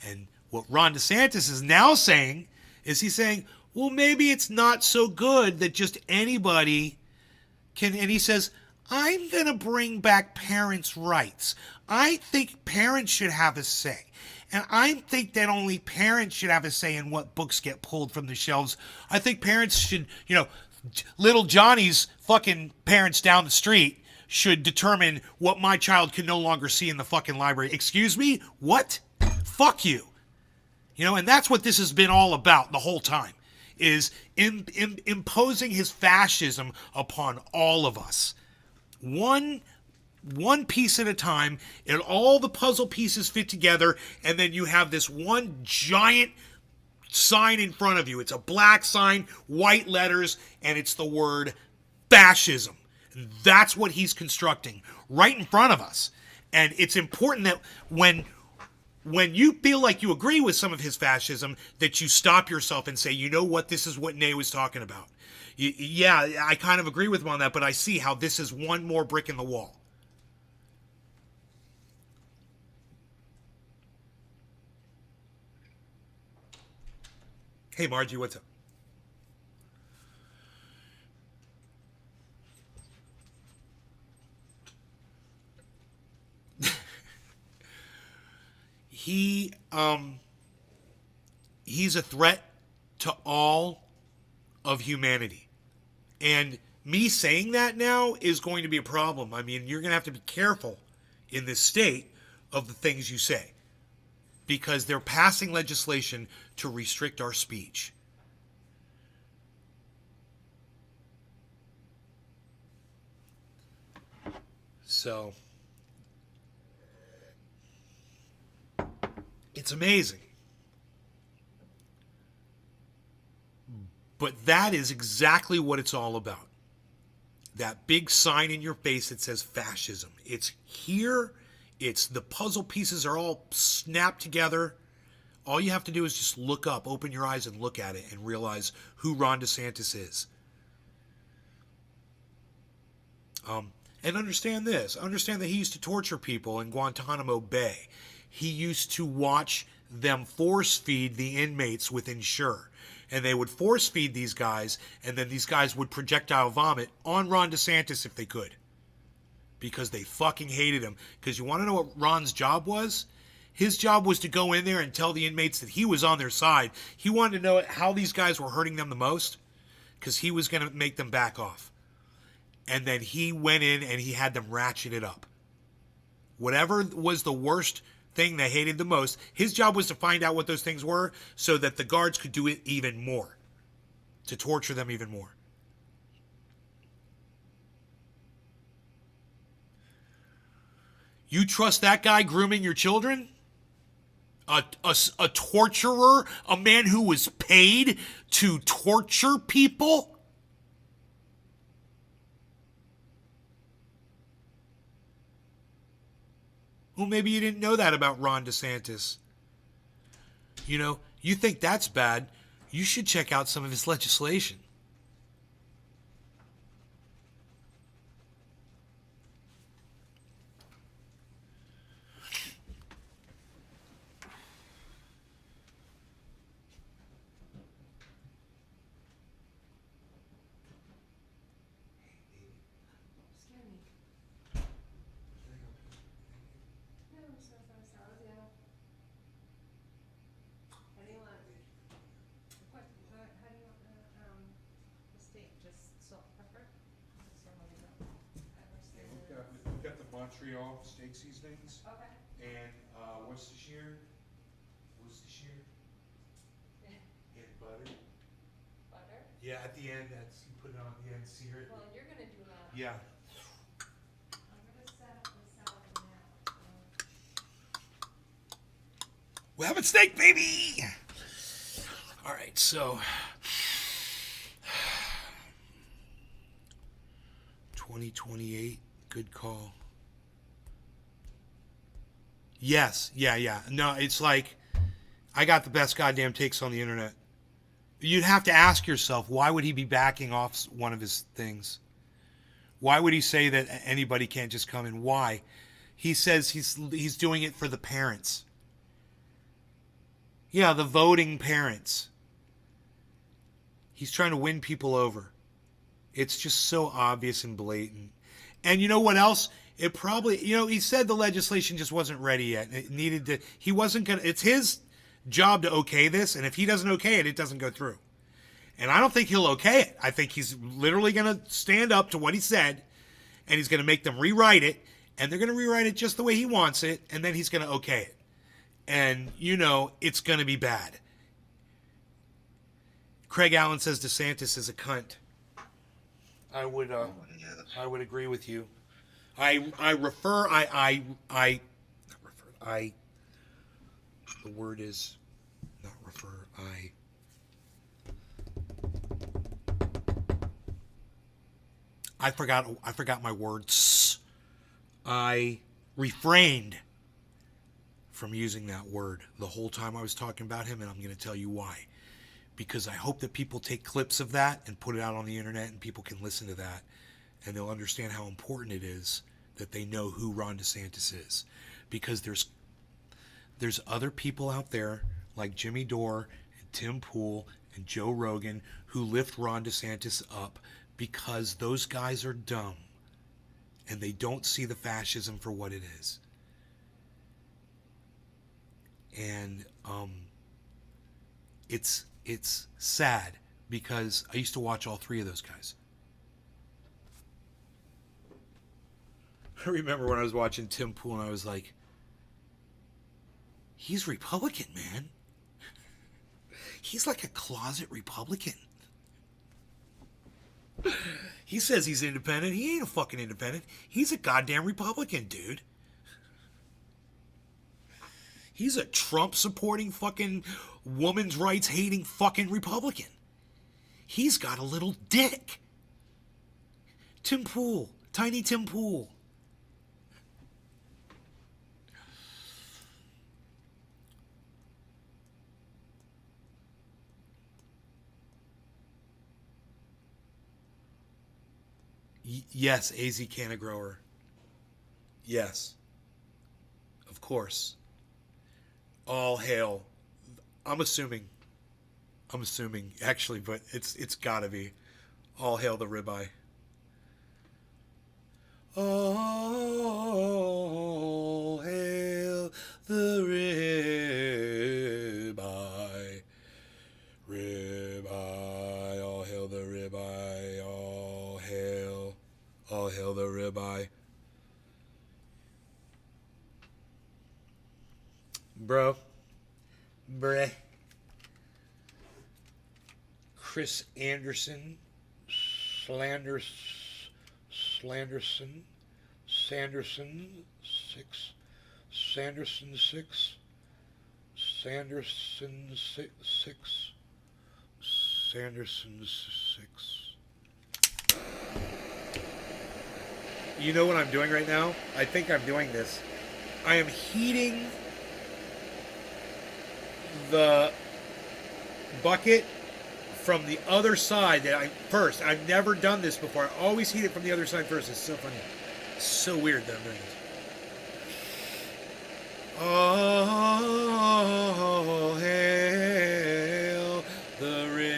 And what Ron DeSantis is now saying is he's saying, well, maybe it's not so good that just anybody can, and he says, I'm going to bring back parents' rights. I think parents should have a say. And I think that only parents should have a say in what books get pulled from the shelves. I think parents should, little Johnny's fucking parents down the street should determine what my child can no longer see in the fucking library. Excuse me? What? Fuck you. And that's what this has been all about the whole time, is imposing his fascism upon all of us. One piece at a time, and all the puzzle pieces fit together, and then you have this one giant sign in front of you. It's a black sign, white letters, and it's the word fascism. That's what he's constructing right in front of us. And it's important that when you feel like you agree with some of his fascism, that you stop yourself and say, you know what, this is what Nay was talking about. Yeah, I kind of agree with him on that, but I see how this is one more brick in the wall. Hey, Margie, what's up? He's a threat to all of humanity. And me saying that now is going to be a problem. I mean, you're going to have to be careful in this state of the things you say, because they're passing legislation to restrict our speech. So, it's amazing. But that is exactly what it's all about. That big sign in your face that says fascism. It's here. It's the puzzle pieces are all snapped together. All you have to do is just look up, open your eyes and look at it and realize who Ron DeSantis is. And understand this. Understand that he used to torture people in Guantanamo Bay. He used to watch them force feed the inmates with Ensure. And they would force feed these guys, and then these guys would projectile vomit on Ron DeSantis if they could. Because they fucking hated him. Because you want to know what Ron's job was? His job was to go in there and tell the inmates that he was on their side. He wanted to know how these guys were hurting them the most, because he was going to make them back off. And then he went in and he had them ratchet it up. Whatever was the worst thing they hated the most, his job was to find out what those things were so that the guards could do it even more, to torture them even more. You trust that guy grooming your children? A torturer? A man who was paid to torture people? Well, maybe you didn't know that about Ron DeSantis. You think that's bad. You should check out some of his legislation. Montreal steak seasonings. Okay. And Worcestershire. And butter. Butter? Yeah, at the end, that's you put it on the end, sear it. Well, you're gonna do that. Yeah. I'm gonna set up the salad now. We're having steak, baby! All right, so 2028, good call. Yes, yeah. No, it's like, I got the best goddamn takes on the internet. You'd have to ask yourself, why would he be backing off one of his things? Why would he say that anybody can't just come in? Why? He says he's doing it for the parents. Yeah, the voting parents. He's trying to win people over. It's just so obvious and blatant. And you know what else? It probably, he said the legislation just wasn't ready yet. It needed to, he wasn't going to, it's his job to okay this. And if he doesn't okay it, it doesn't go through. And I don't think he'll okay it. I think he's literally going to stand up to what he said, and he's going to make them rewrite it, and they're going to rewrite it just the way he wants it, and then he's going to okay it. And, it's going to be bad. Craig Allen says DeSantis is a cunt. I would agree with you. The word is not refer. I forgot my words. I refrained from using that word the whole time I was talking about him, and I'm going to tell you why. Because I hope that people take clips of that and put it out on the internet, and people can listen to that, and they'll understand how important it is that they know who Ron DeSantis is. Because there's other people out there like Jimmy Dore and Tim Pool and Joe Rogan who lift Ron DeSantis up because those guys are dumb and they don't see the fascism for what it is. And it's sad because I used to watch all three of those guys. I remember when I was watching Tim Pool and I was like, he's Republican, man. He's like a closet Republican. He says he's independent. He ain't a fucking independent. He's a goddamn Republican, dude. He's a Trump supporting fucking women's rights hating fucking Republican. He's got a little dick. Tim Pool. Tiny Tim Pool. Yes, AZ Canna Grower. Yes. Of course. All hail. I'm assuming, actually, but it's gotta be. All hail the ribeye. All hail the ribeye. Ribeye, all hail the ribeye. All hail the ribeye. Bruh. Chris Anderson, Sanderson 6. You know what I'm doing right now? I think I'm doing this. I am heating the bucket from the other side first. I've never done this before. I always heat it from the other side first. It's so funny. It's so weird that I'm doing this. All hail the ribeye.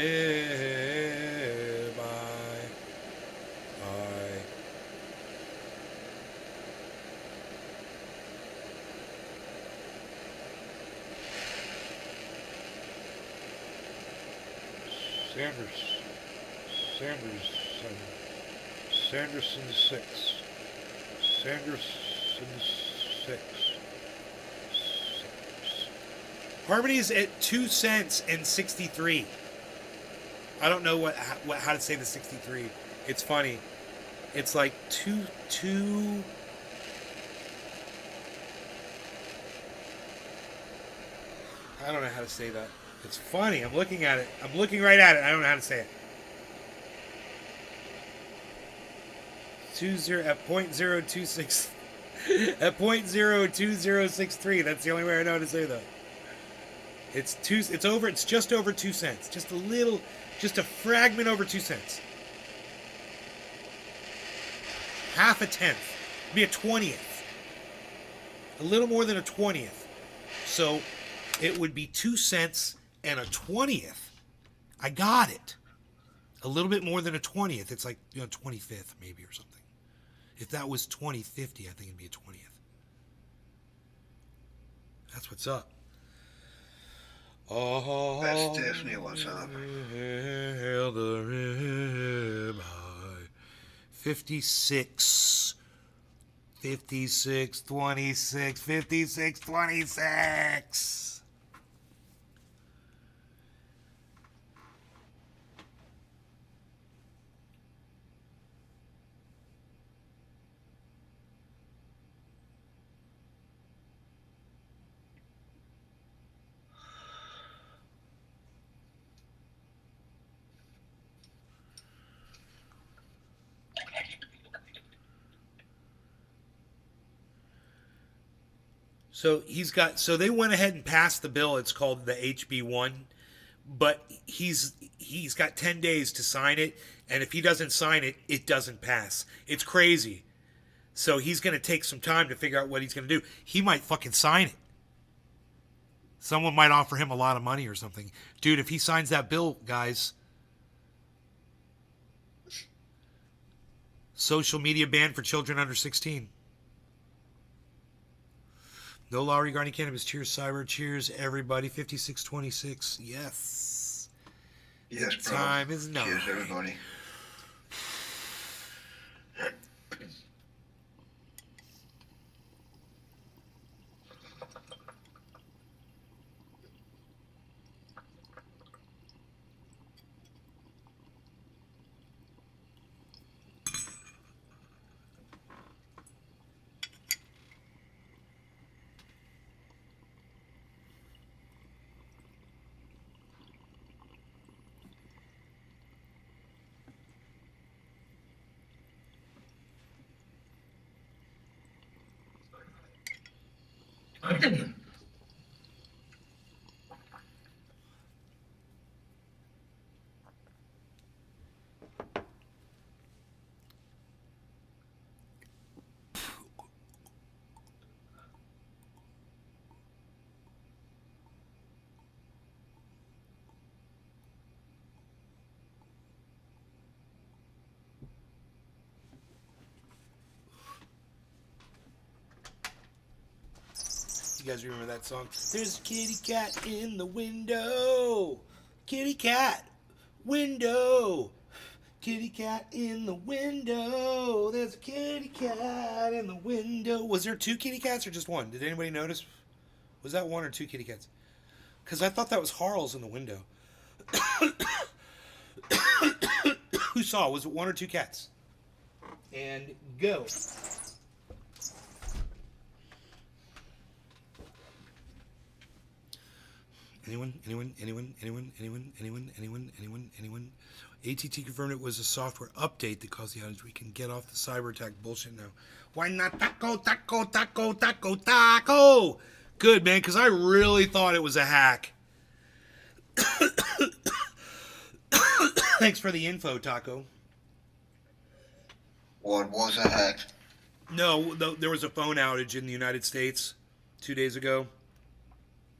Sanderson 6. Harmony's at 2 cents and 63. I don't know how to say the 63. It's funny. It's like two. I don't know how to say that. It's funny. I'm looking at it. I'm looking right at it. I don't know how to say it. 20 at 0.026 at 0.02063. That's the only way I know how to say that. It's just over 2 cents. Just a fragment over 2 cents. half a tenth. It'd be a 20th. A little more than a 20th. So it would be 2 cents and a 20th. I got it. A little bit more than a 20th. It's like, 25th maybe or something. If that was 2050, I think it'd be a 20th. That's what's up. Oh, That's definitely what's up. hail the ribeye. 56. 56, 26, 56, 26. So they went ahead and passed the bill. It's called the HB1, but he's got 10 days to sign it, and if he doesn't sign it, it doesn't pass. It's crazy. So he's going to take some time to figure out what he's going to do. He might fucking sign it. Someone might offer him a lot of money or something. Dude, if he signs that bill, guys, social media ban for children under 16. No law regarding cannabis. Cheers, Cyber. Cheers, everybody. 5626. Yes. Yes, bro. Time is now. Cheers, everybody. You guys remember that song? There's a kitty cat in the window. Kitty cat, window. Kitty cat in the window. There's a kitty cat in the window. Was there 2 kitty cats or just one? Did anybody notice? Was that 1 or 2 kitty cats? Because I thought that was Harl's in the window. Who saw? Was it 1 or 2 cats? And go. Anyone? ATT confirmed it was a software update that caused the outage. We can get off the cyber attack bullshit now. Why not taco? Good, man, because I really thought it was a hack. Thanks for the info, Taco. What was a hack? No, there was a phone outage in the United States 2 days ago.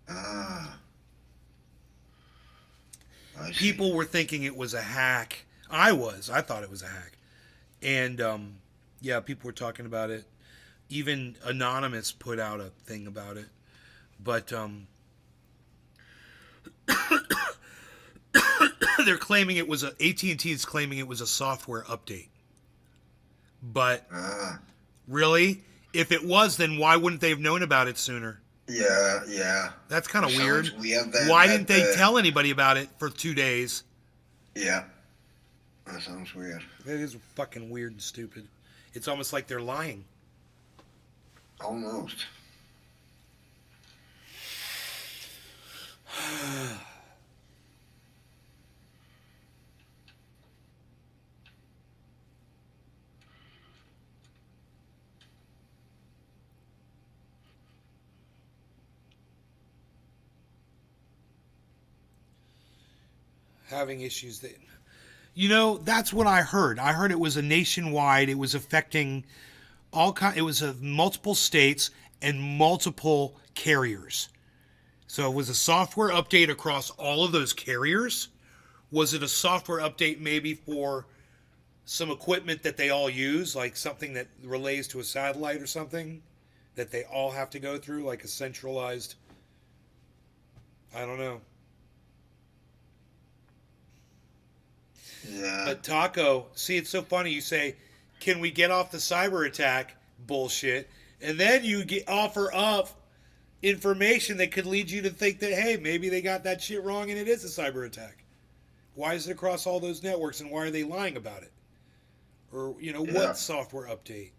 Ah. I see. People were thinking it was a hack. I thought it was a hack. And, yeah, people were talking about it. Even Anonymous put out a thing about it. But, they're claiming it was AT&T is claiming it was a software update. But, really? If it was, then why wouldn't they have known about it sooner? Yeah. That's kind of Sounds weird. that- Why that, didn't they tell anybody about it for 2 days? Yeah. That sounds weird. It is fucking weird and stupid. It's almost like they're lying. Almost. Having issues that That's what I heard. I heard it was a nationwide. It was affecting it was multiple states and multiple carriers. So it was a software update across all of those carriers. Was it a software update maybe for some equipment that they all use, like something that relays to a satellite or something that they all have to go through, like a centralized, I don't know. Yeah. But Taco, see, it's so funny. You say, "Can we get off the cyber attack bullshit?" And then you offer up information that could lead you to think that, hey, maybe they got that shit wrong and it is a cyber attack. Why is it across all those networks and why are they lying about it? Or, Yeah. what software update?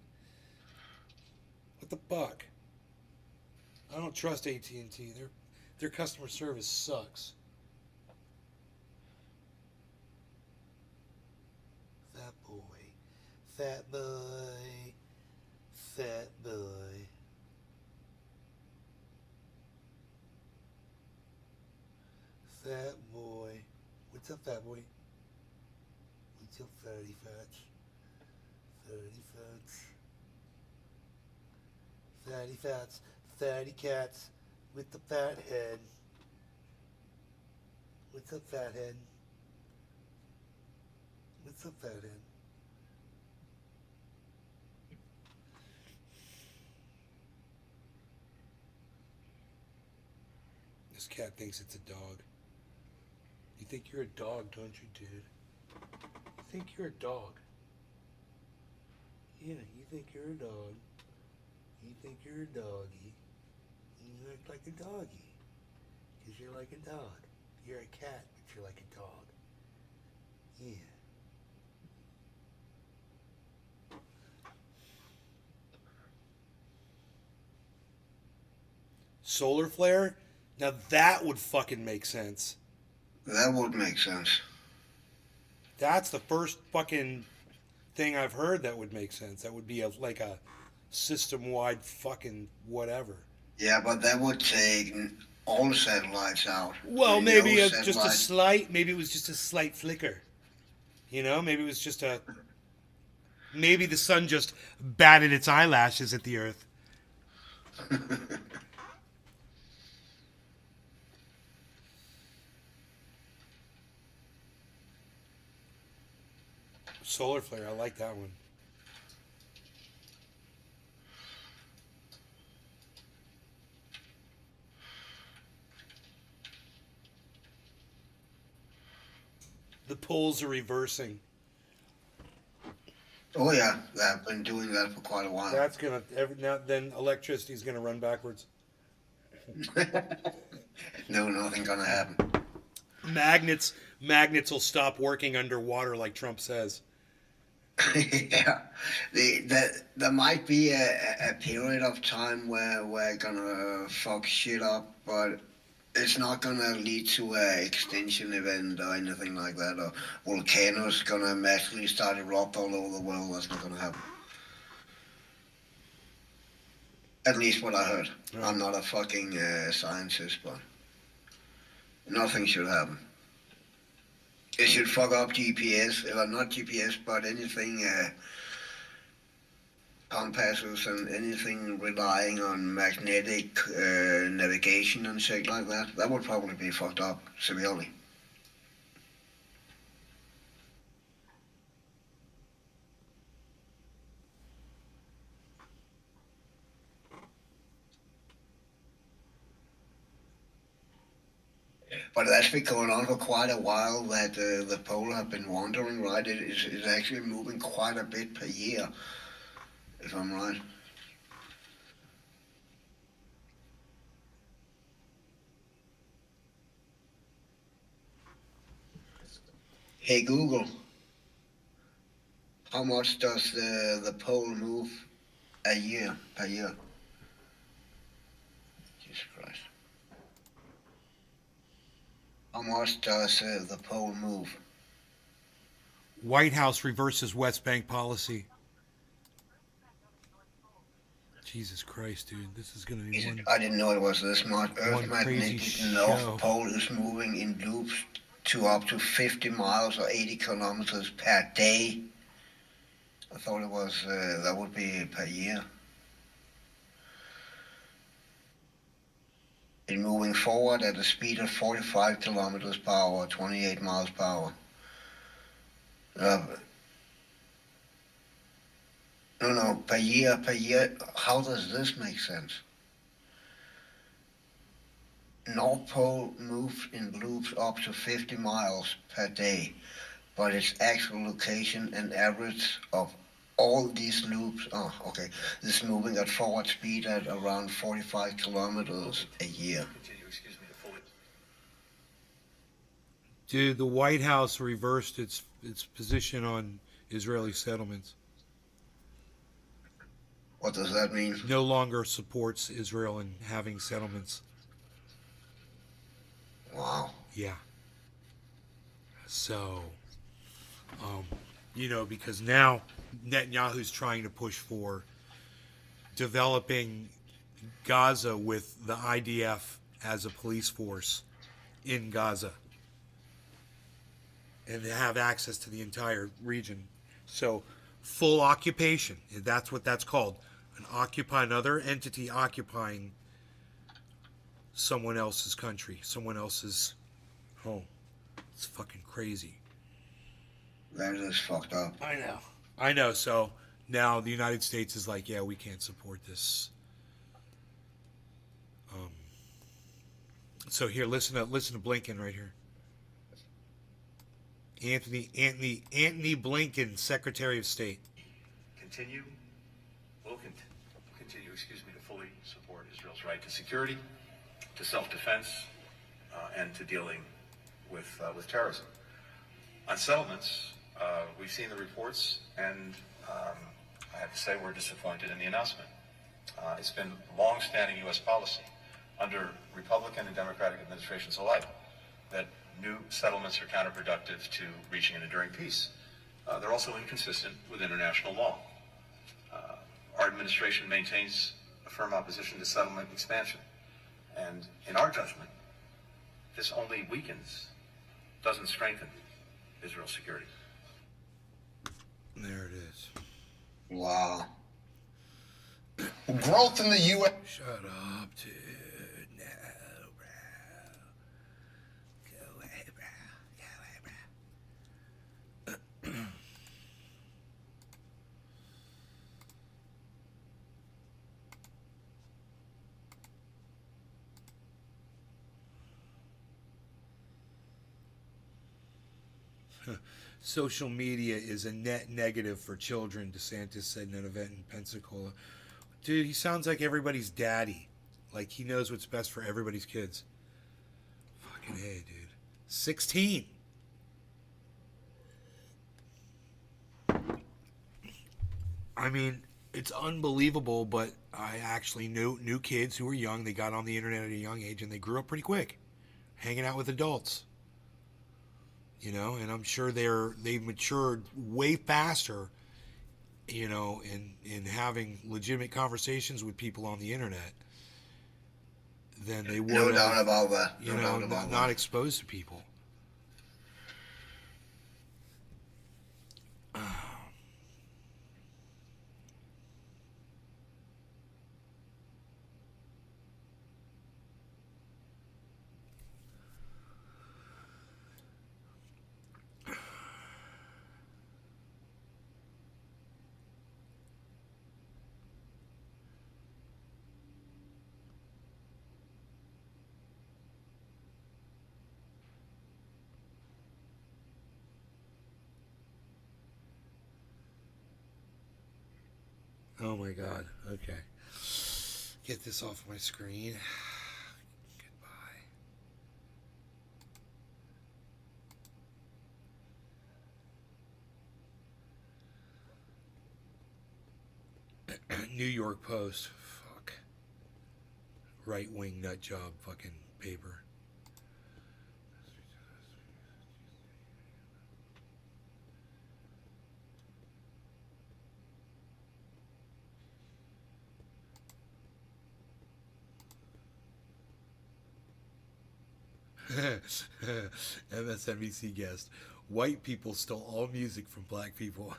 What the fuck? I don't trust AT&T. Their customer service sucks. Fat boy. Fat boy. Fat boy. Fat boy. What's up, fat boy? What's up, fatty fats? Fatty fats. Fatty fats. Fatty cats with the fat head. What's up, fat head? What's up, fat head? This cat thinks it's a dog. You think you're a dog, don't you, dude? You think you're a dog. Yeah, you think you're a dog. You think you're a doggy. You act like a doggy. Because you're like a dog. You're a cat, but you're like a dog. Yeah. Solar flare? Now that would fucking make sense. That would make sense. That's the first fucking thing I've heard that would make sense. That would be like a system-wide fucking whatever. Yeah, but that would take all satellites out. Well, No maybe just a satellite- slight. Maybe it was just a slight flicker. Maybe it was just a. Maybe the sun just batted its eyelashes at the Earth. Solar flare. I like that one. The poles are reversing. Oh yeah, they've been doing that for quite a while. That's gonna then electricity's gonna run backwards. No, nothing gonna happen. Magnets will stop working underwater, like Trump says. Yeah, there might be a period of time where we're gonna fuck shit up, but it's not gonna lead to a extinction event or anything like that, or volcanoes gonna magically start erupt all over the world. That's not gonna happen. At least what I heard. Right. I'm not a fucking scientist, but nothing should happen. It should fuck up GPS, or not GPS, but anything, compasses and anything relying on magnetic navigation and shit like that. That would probably be fucked up severely. But that's been going on for quite a while, that the pole have been wandering, right? It's actually moving quite a bit per year, if I'm right. Hey Google, how much does the pole move a year, per year? Jesus Christ. How much does the pole move? White House reverses West Bank policy. Jesus Christ, dude. This is going to be one. I didn't know it was this much. Earth's one crazy magnetic show. north pole is moving in loops to up to 50 miles or 80 kilometers per day. I thought it was that would be per year. In moving forward at a speed of 45 kilometers per hour, 28 miles per hour. No, per year. How does this make sense? North Pole moved in loops up to 50 miles per day, but its actual location and average of all these loops, this moving at forward speed at around 45 kilometers a year. Continue, excuse me, to fully. Dude, the White House reversed its position on Israeli settlements. What does that mean? No longer supports Israel in having settlements. Wow. Yeah. So, because now Netanyahu's trying to push for developing Gaza with the IDF as a police force in Gaza and to have access to the entire region. So, full occupation. That's what that's called. Another entity occupying someone else's country, someone else's home. It's fucking crazy. That is fucked up. I know. So now the United States is like, yeah, we can't support this. So here, listen to Blinken right here. Anthony Blinken, Secretary of State. Will continue, to fully support Israel's right to security, to self-defense, and to dealing with terrorism. On settlements, we've seen the reports, and I have to say we're disappointed in the announcement. It's been long-standing U.S. policy under Republican and Democratic administrations alike that new settlements are counterproductive to reaching an enduring peace. They're also inconsistent with international law. Our administration maintains a firm opposition to settlement expansion. And in our judgment, this only weakens, doesn't strengthen Israel's security. There it is. Wow. Growth in the U.S. Shut up, dude. No, bro. Go away, bro. Social media is a net negative for children, DeSantis said in an event in Pensacola. Dude, he sounds like everybody's daddy. Like he knows what's best for everybody's kids. Fucking hey, dude. 16. I mean, it's unbelievable, but I actually knew kids who were young. They got on the internet at a young age and they grew up pretty quick, hanging out with adults. And I'm sure they've matured way faster, in having legitimate conversations with people on the internet than they would. No doubt about that. Not exposed to people. Oh my God. Okay. Get this off my screen. Goodbye. New York Post. Fuck. Right-wing nut job fucking paper. MSNBC guest. White people stole all music from black people.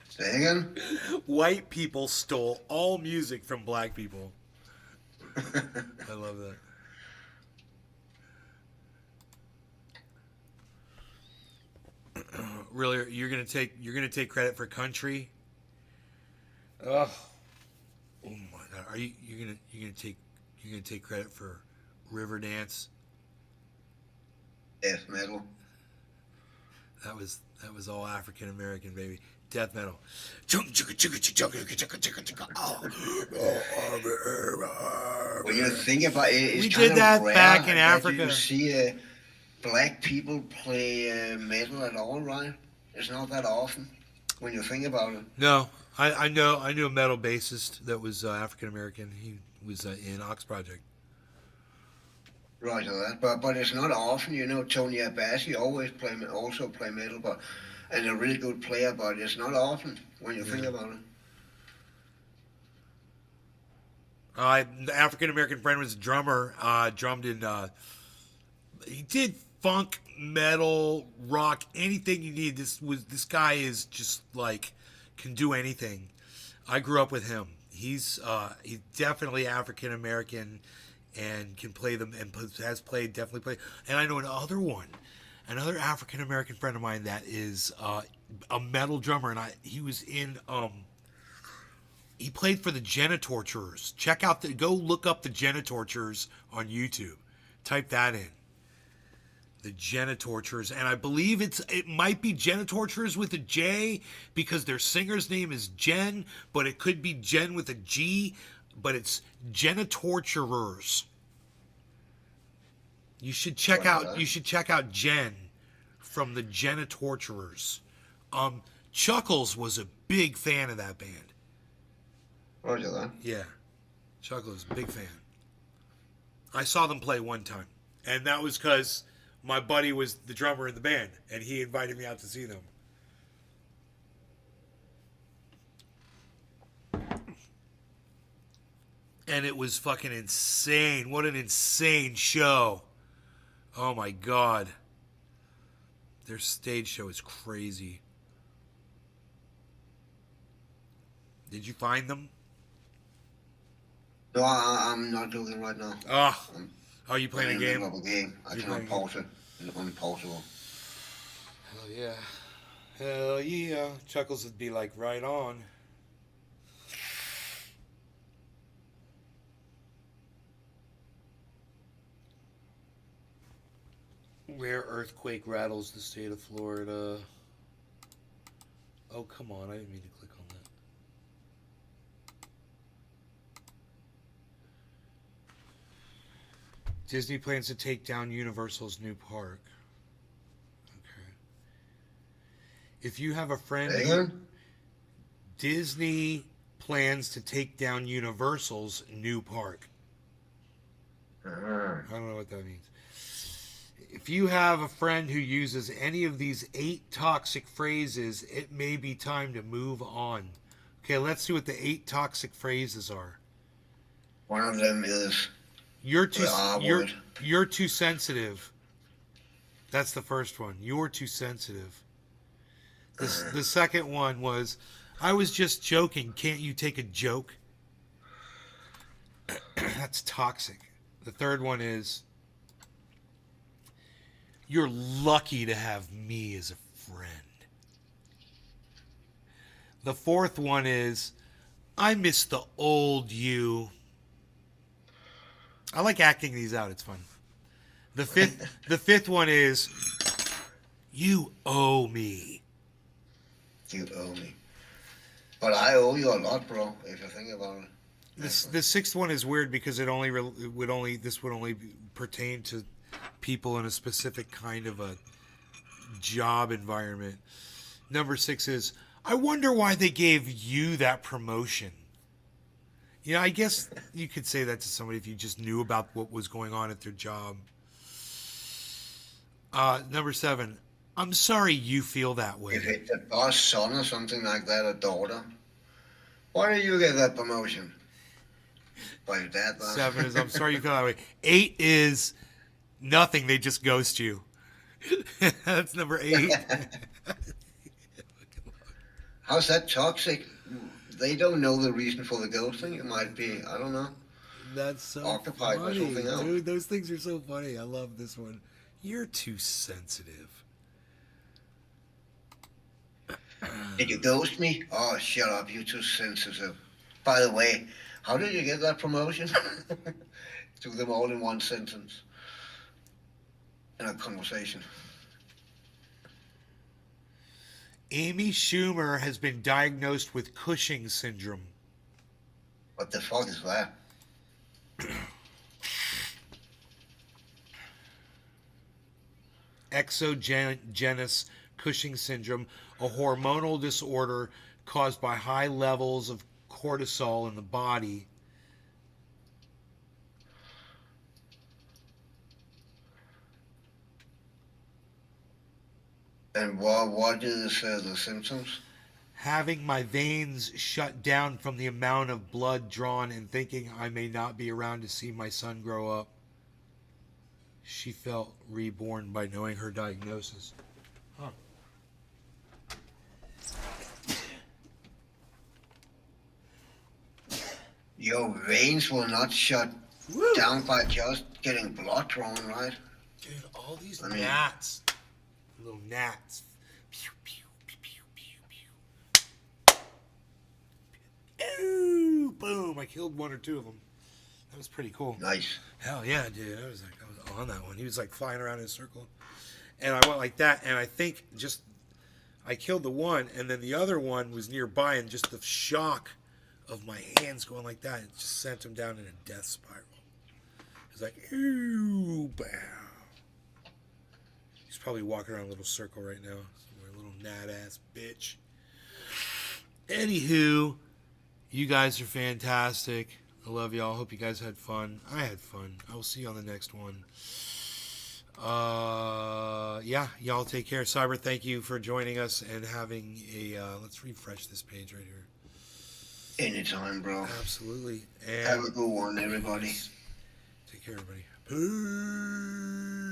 Say again? White people stole all music from black people. I love that. Really, you're gonna take credit for country? Ugh. Oh my God! Are you're gonna take credit for Riverdance? Death metal. That was all African American, baby. Death metal. When you think about it, it's We kind did of that rare back in that Africa. you see black people play metal at all, right? It's not that often when you think about it. No, I knew a metal bassist that was African American. He was in Ox Project. Right, so that, but it's not often, you know. Tony Abassi also play metal, and a really good player, but it's not often when you think about it. The African American friend was a drummer. Drummed in. He did funk, metal, rock, anything you need. This guy is just like can do anything. I grew up with him. He's definitely African American and can play them and definitely played. And I know another African American friend of mine that is a metal drummer, and he was in he played for the Genitorturers. Go look up the Genitorturers on YouTube. Type that in. The Genitorturers, and I believe it might be Genitorturers with a J because their singer's name is Jen, but it could be Jen with a G, but it's Genitorturers. You should check out Jen from the Genitorturers. Chuckles was a big fan of that band. Roger that. Yeah, Chuckles, big fan. I saw them play one time, and that was because my buddy was the drummer in the band, and he invited me out to see them. And it was fucking insane. What an insane show. Oh my God. Their stage show is crazy. Did you find them? No, I'm not looking right now. Oh, are you playing a I'm in the game? middle of a game. I You're cannot playing a pause it. It's unpausable. Hell yeah. Hell yeah. Chuckles would be like, right on. Rare earthquake rattles the state of Florida. Oh, come on. I didn't mean to click on that. Disney plans to take down Universal's new park. Okay. If you have a friend... Disney plans to take down Universal's new park. I don't know what that means. If you have a friend who uses any of these 8 toxic phrases, it may be time to move on. Okay, let's see what the 8 toxic phrases are. One of them is You're too the R word. you're too sensitive. That's the first one. You're too sensitive. The second one was, I was just joking. Can't you take a joke? That's toxic. The third one is, you're lucky to have me as a friend. The fourth one is, I miss the old you. I like acting these out. It's fun. The fifth one is, you owe me. You owe me. But I owe you a lot, bro, if you think about it. The sixth one is weird because this would only pertain to people in a specific kind of a job environment. Number 6 is, I wonder why they gave you that promotion. You know, I guess you could say that to somebody if you just knew about what was going on at their job. Number 7, I'm sorry you feel that way. If it's a boss son or something like that, a daughter, why do you get that promotion? by that. 7 is I'm sorry you feel that way. 8 is nothing. They just ghost you. That's number 8. How's that toxic? They don't know the reason for the ghosting. It might be, I don't know, That's so occupied by funny, something else. dude. Those things are so funny. I love this one. You're too sensitive. Did you ghost me? Oh, shut up. You're too sensitive. By the way, how did you get that promotion? Do them all in one sentence in a conversation. Amy Schumer has been diagnosed with Cushing syndrome. What the fuck is that? Exogenous Cushing syndrome, a hormonal disorder caused by high levels of cortisol in the body. And what is the symptoms? Having my veins shut down from the amount of blood drawn and thinking I may not be around to see my son grow up. She felt reborn by knowing her diagnosis. Huh. Your veins will not shut Woo! down by just getting blood drawn, right? Dude, all these I mean- gnats. Little gnats. Pew, pew, pew, pew, pew, pew. Ew, boom. I killed 1 or 2 of them. That was pretty cool. Nice. Hell yeah, dude. I was on that one. He was like flying around in a circle. And I went like that, and I think just I killed the one, and then the other one was nearby, and just the shock of my hands going like that, it just sent him down in a death spiral. It was like, ew, bam. He's probably walking around a little circle right now. Somewhere, little gnat ass bitch. Anywho, you guys are fantastic. I love y'all. Hope you guys had fun. I had fun. I will see you on the next one. Yeah, y'all take care. Cyber, thank you for joining us and having a let's refresh this page right here. Anytime, bro. Absolutely. Have And a good one, everybody. take care, everybody. Peace.